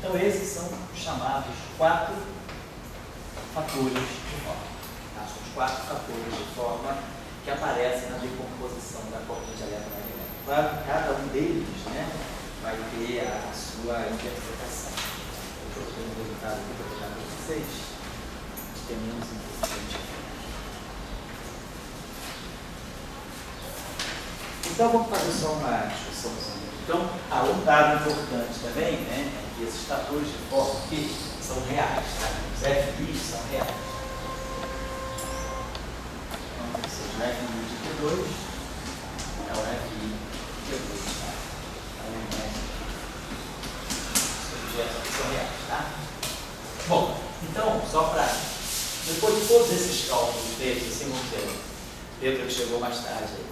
Então, esses são os chamados 4 fatores de forma. Tá? São os 4 fatores de forma que aparecem na decomposição da corrente eletromagnética. Claro que cada um deles, né, vai ter a sua interpretação. Eu estou tendo um resultado aqui para pegar para vocês, que é menos importante. Então, vamos fazer só uma discussãozinha. Então, um dado importante também, né, é que esses fatores de forma aqui são reais, tá? Os FI são reais. Então, ou seja, o FI de Q2 é o FI de Q2, tá? Os objetos aqui são reais, tá? Bom, então, só para... Depois de todos esses cálculos feitos, assim, vamos ver, Pedro que chegou mais tarde aí.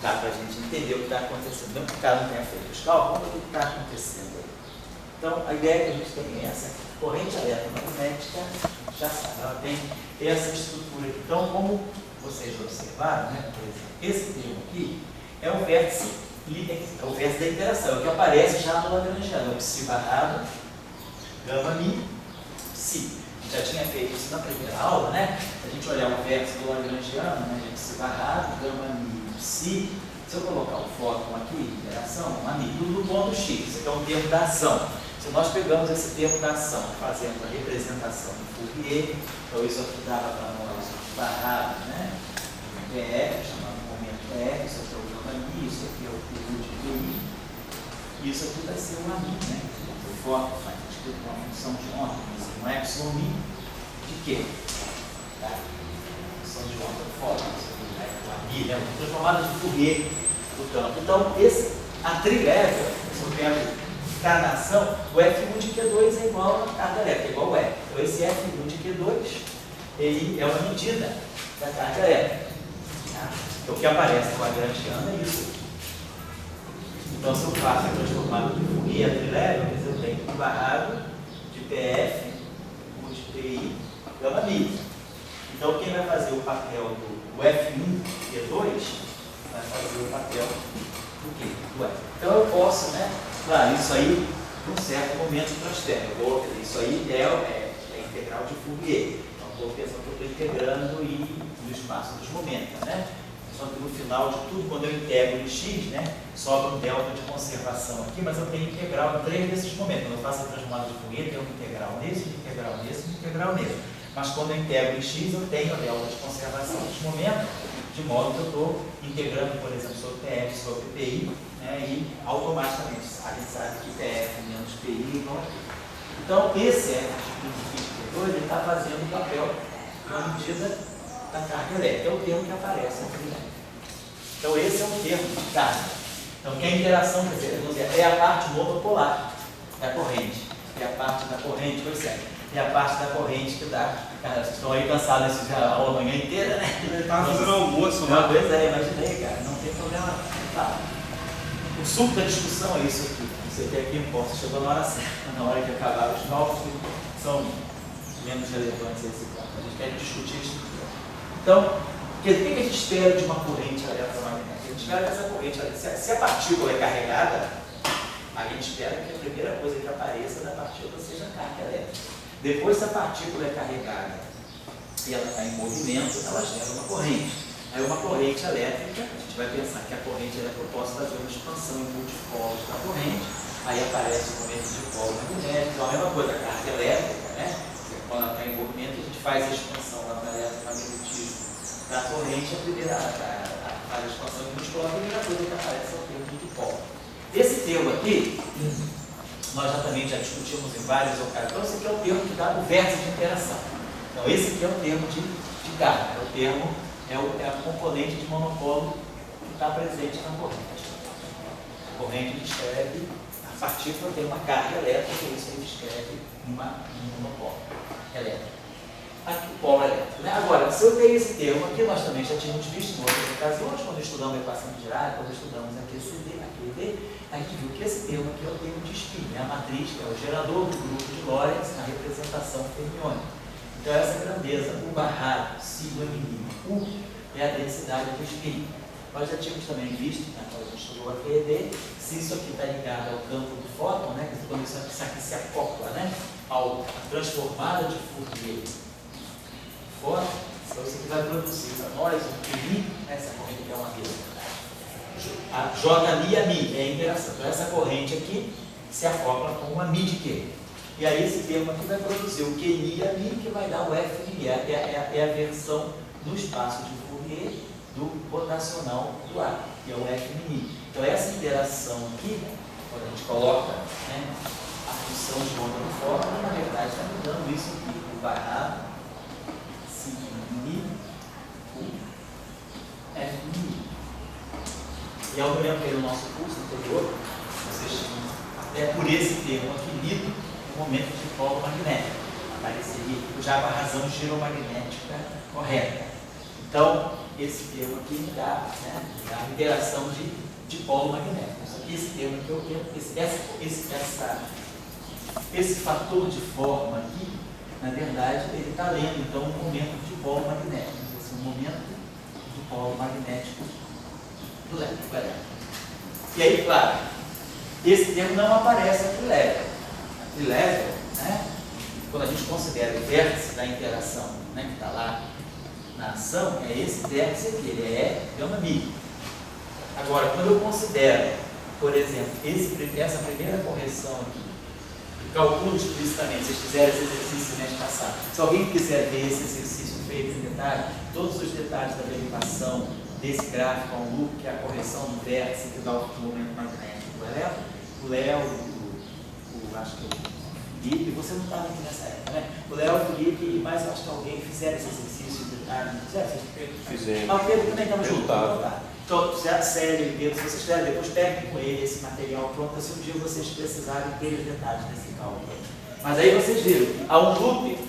Dá para a gente entender o que está acontecendo. Mesmo que o cara não tenha feito os cálculos, o que está acontecendo aí. Então, a ideia que a gente tem é essa: corrente eletromagnética, a gente já sabe, ela tem essa estrutura. Então, como vocês observaram, né, por exemplo, esse termo aqui é o vértice da interação, é o que aparece já no lagrangiano, é o psi barrado, gama mi, psi. Já tinha feito isso na primeira aula, né? Se a gente olhar o vértice do lagrangiano, né, a gente psi barrado, gama mi, se eu colocar o fóton aqui, interação, tudo no ponto X, isso aqui é um termo da ação. Se nós pegamos esse termo da ação, fazendo a representação de Fourier, então isso aqui dava para nós barrado, né? PF, chamado momento PF, isso aqui é o gama mi, isso aqui é o período de PI, isso aqui vai ser o AMI, né? O fóton faz uma função de onda, um epsilon mi de quê? Tá? Função de onda do fóton. Né, transformadas de Fourier do campo. Então, a trilevel, se eu pego cada ação, o F1 de Q2 é igual a carga elétrica, é igual a E. Então, esse F1 de Q2 ele é uma medida da carga elétrica. Tá? Então, o que aparece no lagrangiano é isso. Então, se eu faço a transformada de Fourier, a trilevel, eu tenho um barrado de PF, de PI, gama mi. Então, quem vai fazer o papel do F1 Q2 vai fazer o papel do quê? Do F. Então, eu posso, né? Claro, isso aí, num certo momento, transfere. Isso aí é a integral de Fourier. Então, estou pensando que eu estou integrando no espaço dos momentos, né? Só que no final de tudo, quando eu integro em X, né? Sobra um delta de conservação aqui, mas eu tenho integral em 3 desses momentos. Quando eu faço a transformada de Fourier, eu tenho uma integral nesse, uma integral nesse, uma integral nesse. Mas quando eu integro em X, eu tenho a delta de conservação neste momento, de modo que eu estou integrando, por exemplo, sobre PF, sobre PI, né, e automaticamente a gente sabe que PF menos PI é igual a Q. Então, esse F2, ele está fazendo o papel de uma medida da carga elétrica. É o termo que aparece aqui. Então, esse é um termo de carga. Então, que a interação, quer dizer, é a parte monopolar da corrente. É a parte da corrente, pois é. É a parte da corrente que dá. Cara, vocês estão aí cansados desse já a aula manhã inteira, né? Ele estava fazendo almoço lá. Pois é, imaginei, cara. Não tem problema. Tá. O suco da discussão é isso aqui. Você tem aqui, posso, chegou na hora certa, na hora de acabar os cálculos que são menos relevantes a esse ponto. A gente quer discutir isso. Então, o que a gente espera de uma corrente eletromagnética? A gente espera que essa corrente, se a partícula é carregada, a gente espera que a primeira coisa que apareça da partícula seja a carga elétrica. Depois, se a partícula é carregada e ela está em movimento, ela gera uma corrente. Aí uma corrente elétrica, a gente vai pensar que a corrente elétrica eu posso fazer uma expansão em multipolos da corrente, aí aparece o momento de polo magnético, então a mesma coisa, a carga elétrica, né? Quando ela está em movimento, a gente faz a expansão lá para o eletromagnetismo da corrente, faz a expansão em multipolo, a primeira coisa que aparece é o termo de dipolo. Esse termo aqui, nós também já discutimos em várias ocasiões. Então, esse aqui é o termo que dá o vértice de interação. Então, esse aqui é o termo de carga, é a componente de monopolo que está presente na corrente. A corrente descreve, a partícula tem uma carga elétrica, por isso ele descreve um monopolo elétrico. Aqui, o polo elétrico. Né? Agora, se eu tenho esse termo aqui, nós também já tínhamos visto em outras ocasiões, quando estudamos a equação de Dirac, quando estudamos aqui a gente viu que esse termo aqui é o termo de spin, né? A matriz, que é o gerador do grupo de Lorentz na representação fermiônica. Então, essa grandeza, U barrado, sigma mínima, U é a densidade do spin. nós já tínhamos também visto, né, quando a gente estudou a QED, se isso aqui está ligado ao campo do fóton, né, quando isso aqui se acopla, né, à transformada de Fourier do fóton, então isso aqui vai produzir para nós um QI, essa corrente que é uma mesma. A J mi a mi, é a interação. Então essa corrente aqui se acopla com uma mi de Q. E aí esse termo aqui vai produzir o QI a mi, que vai dar o F de mi. É a versão no espaço de Fourier do rotacional do ar, que é o F mi. Então essa interação aqui, quando a gente coloca, né, a função de onda no fóton, na verdade está me dando isso aqui, o barrado sigma mi com F mi. E eu me lembro que no nosso curso anterior, vocês tinham, até por esse termo aqui, lido o momento de polo magnético. Apareceria já com a razão giromagnética correta. Então, esse termo aqui me dá, né, a interação de polo magnético. Só que esse termo aqui, esse fator de forma aqui, na verdade, ele está lendo, então, um momento de polo magnético. Esse é um momento de polo magnético do elétrico. E aí, claro, esse termo não aparece aqui level. Aqui level, né, quando a gente considera o vértice da interação, né, que está lá na ação, é esse vértice aqui, ele é gama mi. Agora, quando eu considero, por exemplo, essa primeira correção aqui, e calculo explicitamente, se vocês fizeram esse exercício mês passado, se alguém quiser ver esse exercício feito em detalhe, todos os detalhes da derivação desse gráfico ao loop, que é a correção do vértice que dá o momento magnético do Léo, acho que o Felipe, você não estava aqui nessa época, né? O Léo, o Felipe e mais, acho que alguém fizeram esse exercício de detalhe, não fizeram? Fizemos. Ah, o Pedro também estava junto. Tá. Então, sério, Pedro, se vocês quiserem, depois peguem com ele esse material pronto, se um dia vocês precisarem ter os detalhes desse cálculo. Mas aí vocês viram, há um loop,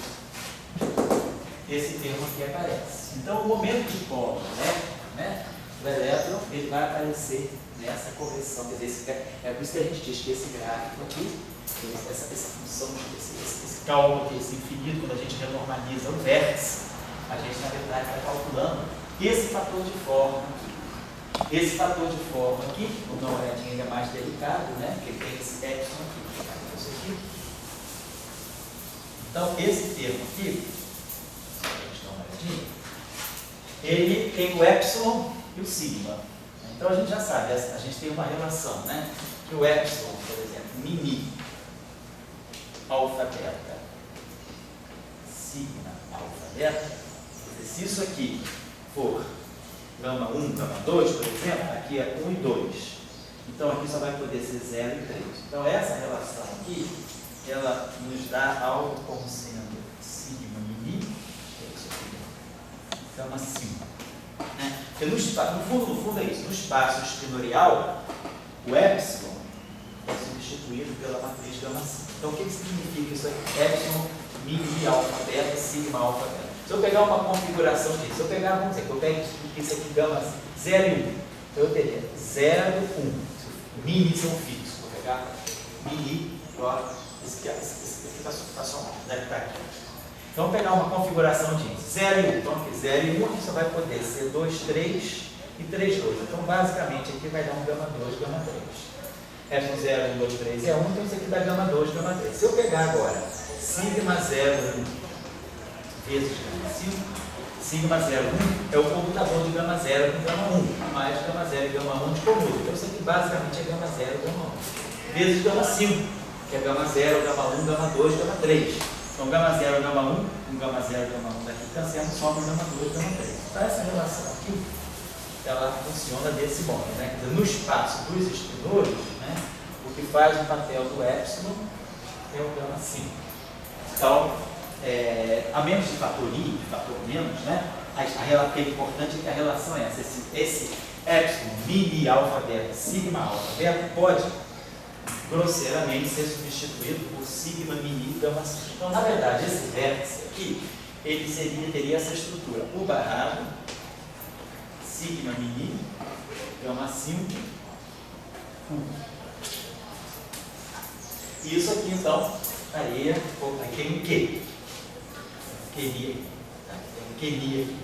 esse termo aqui aparece. Então, o momento de polo, né, do elétron, ele vai aparecer nessa correção. Quer dizer, é por isso que a gente diz que esse gráfico aqui, essa função, esse cálculo aqui, esse infinito, quando a gente renormaliza o vértice, a gente, na verdade, está calculando esse fator de forma aqui. Esse fator de forma aqui, o não é ainda mais delicado, né? Porque ele tem esse epsilon aqui. Então, esse termo aqui, deixa eu dar uma olhadinha, ele tem o epsilon e o sigma. Então, a gente já sabe, a gente tem uma relação, né? Que o epsilon, por exemplo, mini, alfa, beta, sigma, alfa, beta, se isso aqui for gama 1, gama 2, por exemplo, aqui é 1 e 2. Então, aqui só vai poder ser 0 e 3. Então, essa relação aqui, ela nos dá algo como sendo sigma mini, que é isso aqui, gama 5. Né? Porque no fundo é isso. No espaço espinorial, o epsilon é substituído pela matriz gama 5. Então, o que significa isso aqui? Epsilon, mini, alfa, beta, sigma, alfa, beta. Se eu pegar uma configuração disso, se eu pegar, vamos dizer, que eu pego isso aqui, gama 0 e 1, então eu teria 0, 1, mini são fixos, vou pegar mini, esse aqui está só, deve estar aqui. Então, vou pegar uma configuração de 0 e 1, então aqui 0 e 1, aqui só vai poder ser 2, 3 e 3, 2. Então, basicamente, aqui vai dar um gama 2, gama 3. Epsilon 0, 1, 2, 3 é 1, então isso aqui dá gama 2, gama 3. Se eu pegar agora sigma 0, 1, vezes gama 5, sigma 0, 1 é o computador de gama 0 com gama 1, mais gama 0 e gama 1 de comum. Então isso aqui basicamente é gama 0 e gama 1. Vezes gama 5, que é gama 0, gama 1, gama 2, gama 3. Então gama 0, gama 1, com gama 0, gama 1 daqui cancela, sobra gama 2, gama 3. Então essa relação aqui, ela funciona desse modo, né? Quer dizer, no espaço dos espinores, né, o que faz o papel do epsilon é o gama 5. Então, a menos de fator I, de fator menos, né? O que é importante é que a relação é essa. Esse epsilon, mini, alfa, beta, sigma, alfa, beta, pode grosseiramente ser substituído por sigma, mini, gama 5. Então, na verdade, esse vértice aqui, ele teria essa estrutura. O barrado, sigma, mini, gama 5, 1. E isso aqui, então, estaria, tem um Q. QNI aqui.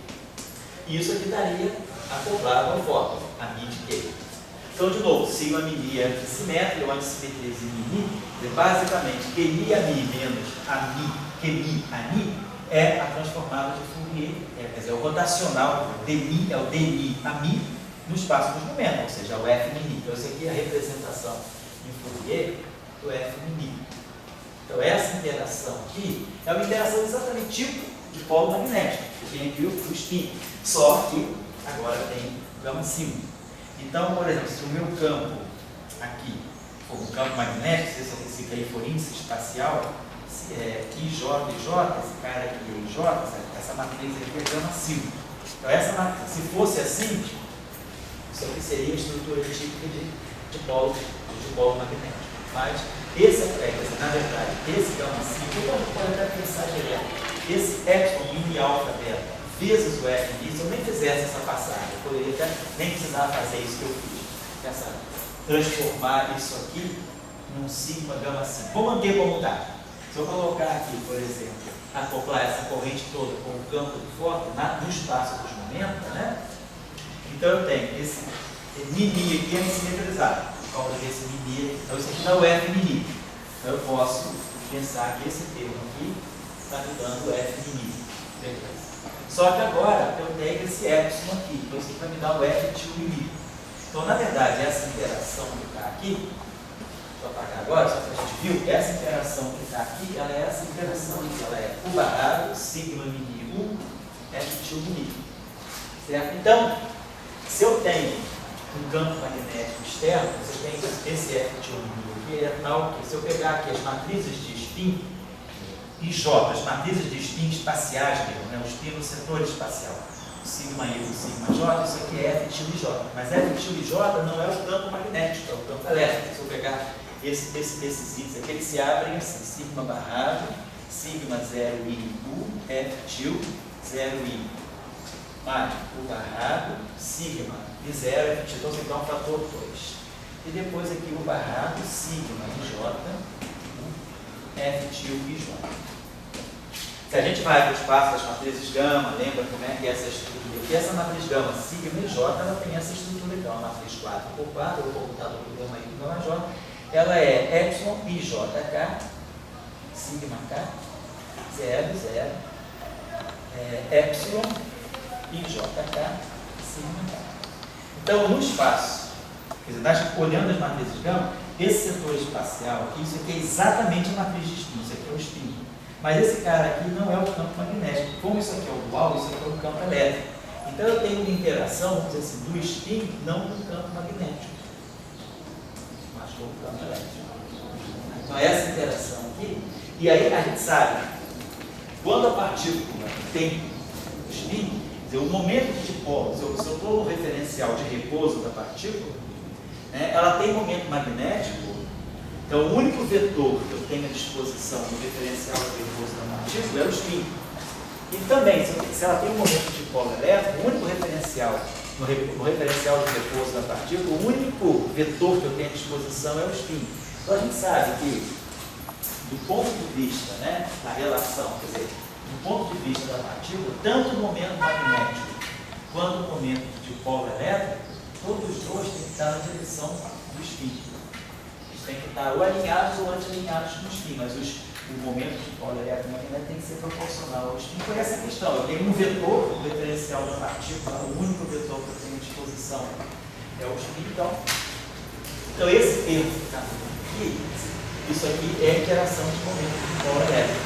E isso aqui estaria acoplado ao fóton. a mi de Q. Então, de novo, sigma mi é antissimétrica, ou antissimetria de mi, basicamente, QI a mi menos a mi, QI a mi, é a transformada de Fourier, quer dizer, o rotacional de mi é o dmi a mi no espaço dos momentos, ou seja, o F mini. Então, isso aqui é a representação em Fourier do F mini. Então, essa interação aqui é uma interação exatamente tipo de polo magnético, que tem aqui o spin, só que agora tem gama símbolo. Então, por exemplo, se o meu campo aqui for um campo magnético, se esse aqui for índice espacial, se é IJ, esse cara aqui é IJ, essa matriz aqui é gama símbolo. Então, essa matriz, se fosse assim, isso aqui seria a estrutura típica de polo magnético. Mas esse na verdade, esse gama símbolo, pode até pensar direto, esse epsilon mini alfa beta vezes o F se eu nem fizesse essa passagem, eu poderia até nem precisar fazer isso que eu fiz, transformar isso aqui num sigma gama símbolo. Vou manter como está. Se eu colocar aqui, por exemplo, acoplar essa corrente toda com o campo de Forte no espaço dos momentos, né? Então eu tenho esse mini aqui é simetrizado, por causa desse mini. Então isso aqui dá o F mini. Então eu posso pensar que esse termo aqui está me dando o F mini. Beleza. Só que agora eu tenho esse epsilon aqui, então isso aqui vai me dar o F tio mini. Então na verdade essa interação que está aqui, deixa eu apagar agora, só que a gente viu, essa interação que está aqui, ela é essa interação aqui, ela é U barrado, sigma mini 1, F tio mini. Certo? Então, se eu tenho um campo magnético externo, você tem esse F tio mini aqui, é tal que se eu pegar aqui as matrizes de spin, IJ, as matrizes de spin espaciais mesmo, né? O spin no setor espacial, o sigma I e o sigma J, isso aqui é F tio IJ. Mas F tio IJ não é o campo magnético, é o campo elétrico. Se eu pegar esses itens aqui, eles se abrem assim, sigma barrado, sigma 0I U, F tio 0I, mais o barrado, sigma e 0, F tio, então você dá um fator 2. E depois aqui o barrado, sigma IJ, F tio IJ. Se a gente vai para o espaço das matrizes gama, lembra como é que é essa estrutura aqui? Essa matriz gama sigma e J, ela tem essa estrutura aqui, uma matriz 4x4, eu vou botar do gama I do gama J, ela é epsilon IJK, sigma K, 0, 0, epsilon IJK, sigma K. Então, no espaço, quer dizer, olhando as matrizes gama, esse setor espacial aqui, isso aqui é exatamente a matriz de spin, isso aqui é o spin. Mas esse cara aqui não é o campo magnético. Como isso aqui é o dual, isso aqui é o campo elétrico. Então eu tenho uma interação, vamos dizer assim, do spin, não do campo magnético, mas do campo elétrico. Então essa interação aqui, e aí a gente sabe, quando a partícula tem spin, o momento de dipolo, se eu estou no referencial de repouso da partícula, né, ela tem momento magnético. Então, o único vetor que eu tenho à disposição no referencial de repouso da partícula é o spin. E também, se ela tem um momento de polo elétrico, o único referencial no referencial de repouso da partícula, o único vetor que eu tenho à disposição é o spin. Então, a gente sabe que, do ponto de vista, né, da relação, quer dizer, do ponto de vista da partícula, tanto o momento magnético quanto o momento de polo elétrico, todos os dois têm que estar na direção do spin. Tem que estar ou alinhados ou anti-alinhados no spin, mas o momento de polo elétrico tem que ser proporcional ao spin. Por essa questão, eu tenho um vetor, o referencial da partícula, o único vetor que eu tenho à disposição é o spin. Então esse termo que está aqui, isso aqui é a interação de momento de polo elétrico.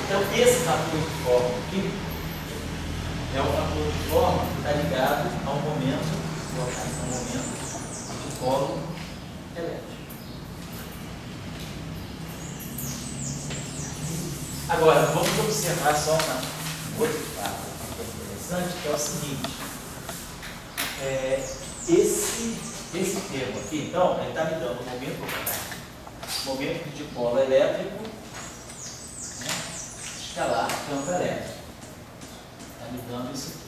Então esse fator de forma aqui é o fator de forma que está ligado ao momento, de polo elétrico. Agora, vamos observar só um outro fato interessante, que é o seguinte. Esse termo aqui, então, ele está me dando o momento de dipolo elétrico, né, escalar campo elétrico. Está me dando isso aqui.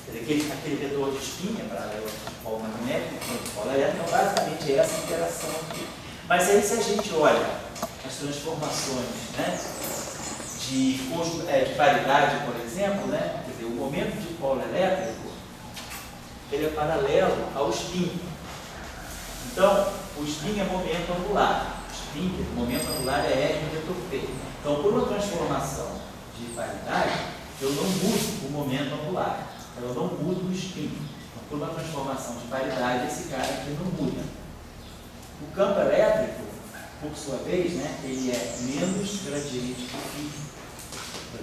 Quer dizer, aquele vetor de spin é paralelo ao dipolo magnético, o dipolo elétrico, então, basicamente, é essa interação aqui. Mas aí, se a gente olha as transformações, né, de paridade, por exemplo, né? Quer dizer, o momento de polo elétrico, ele é paralelo ao spin. Então, o spin é momento angular. O spin, o momento angular é R no vetor P. Então, por uma transformação de paridade, eu não mudo o momento angular. Eu não mudo o spin. Então, por uma transformação de paridade, esse cara aqui não muda. O campo elétrico, por sua vez, né, ele é menos gradiente que φ.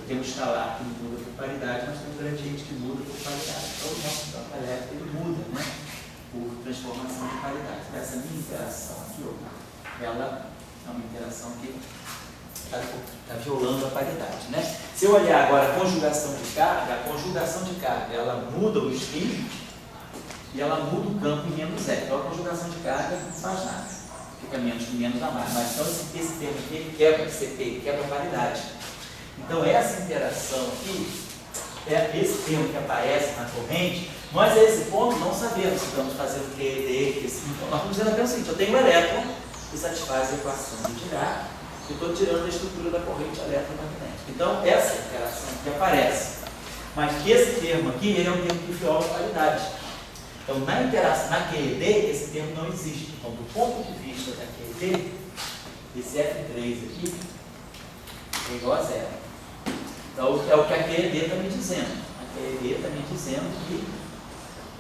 Tem um escalar que muda por paridade, mas tem um gradiente que muda por paridade. Então, o nosso campo elétrico ele muda, né, por transformação de paridade. Essa minha interação aqui, ela é uma interação que está violando a paridade, né? Se eu olhar agora a conjugação de carga, ela muda o spin e ela muda o campo em menos zero. Então, a conjugação de carga não faz nada. Fica menos que menos a mais. Mas então, esse termo aqui, ele quebra, CP, quebra a paridade. Então, essa interação aqui, esse termo que aparece na corrente, nós a esse ponto não sabemos se estamos fazendo QED, então, nós estamos dizendo até o seguinte: eu tenho um elétron que satisfaz a equação de Dirac, e estou tirando a estrutura da corrente eletromagnética. Então, essa interação aqui aparece. Mas esse termo aqui, ele é um termo que viola a paridade. Então, na interação, na QED, esse termo não existe. Então, do ponto de vista da QED, esse F3 aqui é igual a zero. Então, é o que a QED está me dizendo. A QED está me dizendo que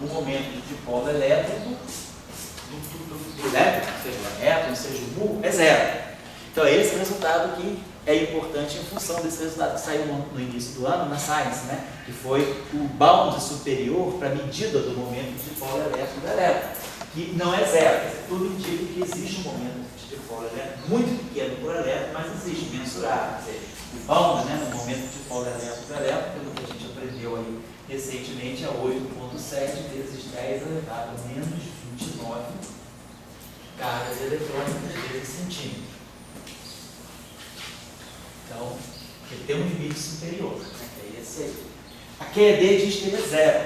o momento de dipolo elétrico, do elétrico, seja o elétron, seja o mu, é zero. Então, é esse resultado que é importante em função desse resultado que saiu no início do ano na Science, né? Que foi o bound superior para a medida do momento de dipolo elétrico do elétron, que não é zero. Tudo indica que existe um momento de dipolo elétrico muito pequeno por elétron, mas existe, mensurável. Quer dizer, o bound, né, no momento de dipolo elétrico do elétron, pelo que a gente aprendeu aí recentemente, é 8,7 vezes 10 elevado a menos 29 cargas eletrônicas vezes centímetro. Então, ele tem um limite superior, né, que é esse aí. A QED diz que ele é zero.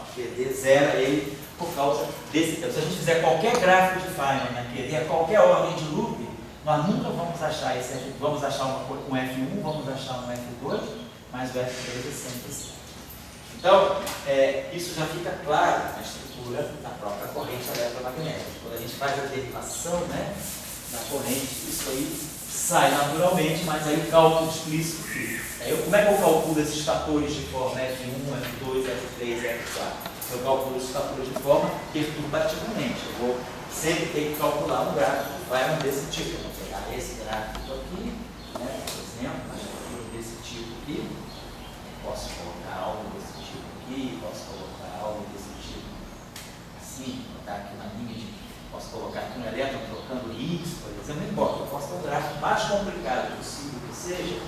A QED é zero ele por causa desse tempo. Se a gente fizer qualquer gráfico de Feynman na QED, a qualquer ordem de loop, nós nunca vamos achar esse F, vamos achar um F1, vamos achar um F2, mas o F3 é sempre zero. Então, isso já fica claro na estrutura da própria corrente eletromagnética. Quando a gente faz a derivação, né, da corrente, isso aí sai naturalmente, mas aí o cálculo explícito fica. Como é que eu calculo esses fatores de forma F1, F2, F3, F4? Eu calculo esses fatores de forma perturbativamente. Eu vou sempre ter que calcular um gráfico que vai desse tipo. Eu vou pegar esse gráfico aqui, né, por exemplo, mas desse tipo aqui. Posso colocar algo desse tipo aqui, posso colocar algo desse tipo assim, botar aqui na linha de. Posso colocar aqui um elétron trocando Higgs, por exemplo, não importa. Eu posso ter um gráfico mais complicado possível que seja,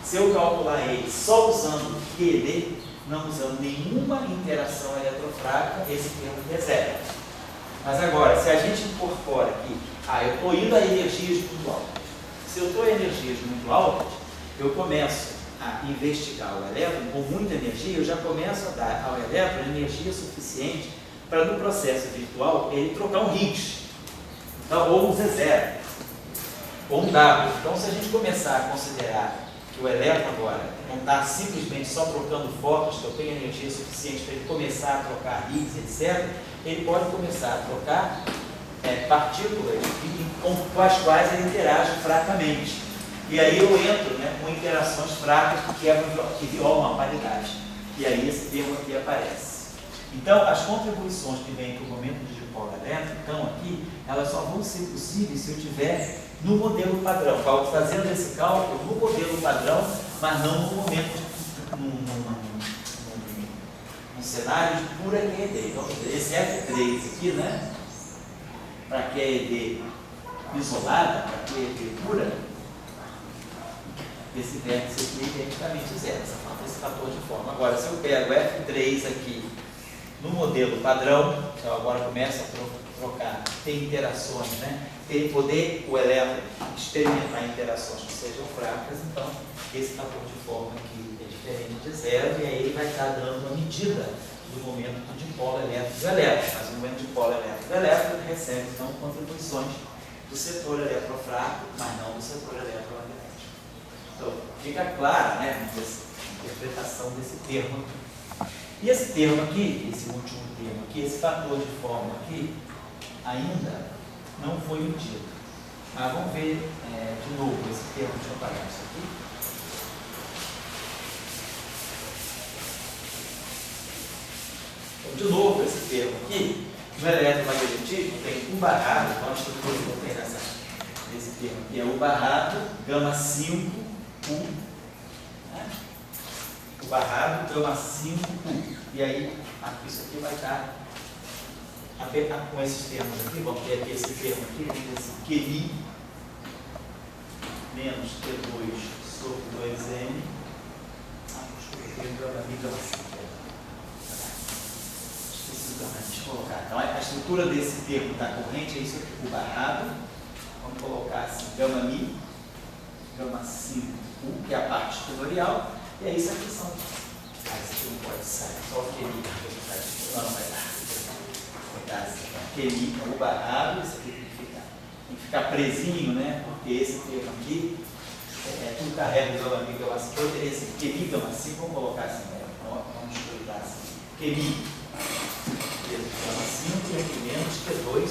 se eu calcular ele só usando QED, não usando nenhuma interação eletrofrágica, esse termo é zero. Mas agora, se a gente incorpora aqui, eu estou indo a energias muito altas. Se eu estou a energias muito altas, eu começo a investigar o elétron com muita energia, eu já começo a dar ao elétron energia suficiente para no processo virtual ele trocar um Higgs, então, ou um Z0, ou um W. Então, se a gente começar a considerar que o elétron agora não está simplesmente só trocando fótons, que eu tenho energia suficiente para ele começar a trocar Higgs, etc., ele pode começar a trocar partículas com as quais ele interage fracamente. E aí eu entro, né, com interações fracas que violam a paridade. E aí esse termo aqui aparece. Então, as contribuições que vêm para o momento de dipolo elétrico, então aqui, elas só vão ser possíveis se eu tiver no modelo padrão, fazendo esse cálculo no modelo padrão, mas não no momento, num cenário de pura QED. Então, esse F3 aqui, né, para QED isolada, para QED pura, esse vértice aqui é identicamente zero, esse fator de forma. Agora, se eu pego F3 aqui no modelo padrão, então agora começa a trocar, ter interações, né? Poder o elétron experimentar interações que sejam fracas, então esse fator de forma aqui é diferente de zero, e aí ele vai estar dando uma medida do momento do dipolo elétrico do elétron. Mas o momento de dipolo elétrico do elétron recebe então contribuições do setor eletrofraco, mas não do setor eletromagnético. Então, fica clara, né, a interpretação desse termo. E esse termo aqui, esse último termo aqui, esse fator de fórmula aqui, ainda não foi medido. Mas vamos ver de novo esse termo, deixa eu apagar isso aqui. Então, de novo, esse termo aqui, no eletromagnetismo tem U barrado, então a estrutura que eu tenho nesse termo aqui é U barrado, gama 5, U. Né? U barrado, gama 5, U. E aí, isso aqui vai estar com esses termos aqui, vamos ter aqui esse termo aqui, vamos ter esse QI menos T2 sobre 2N. Desculpa, eu tenho gama 5. Deixa eu colocar. Então, a estrutura desse termo da corrente é isso aqui, U barrado. Vamos colocar assim, gama mi, gama 5U, que é a parte tutorial. E aí, isso aqui são. Isso aqui não pode sair, só o QI. Não, vai dar. Vai dar assim. QI é U barrado, isso aqui tem que ficar presinho, né? Porque esse termo aqui, tudo carrega o gama mi, gama 5. Eu teria esse QI, gama 5, vamos colocar assim, né? Vamos explicar assim. QI. Gama 5 e aqui menos T2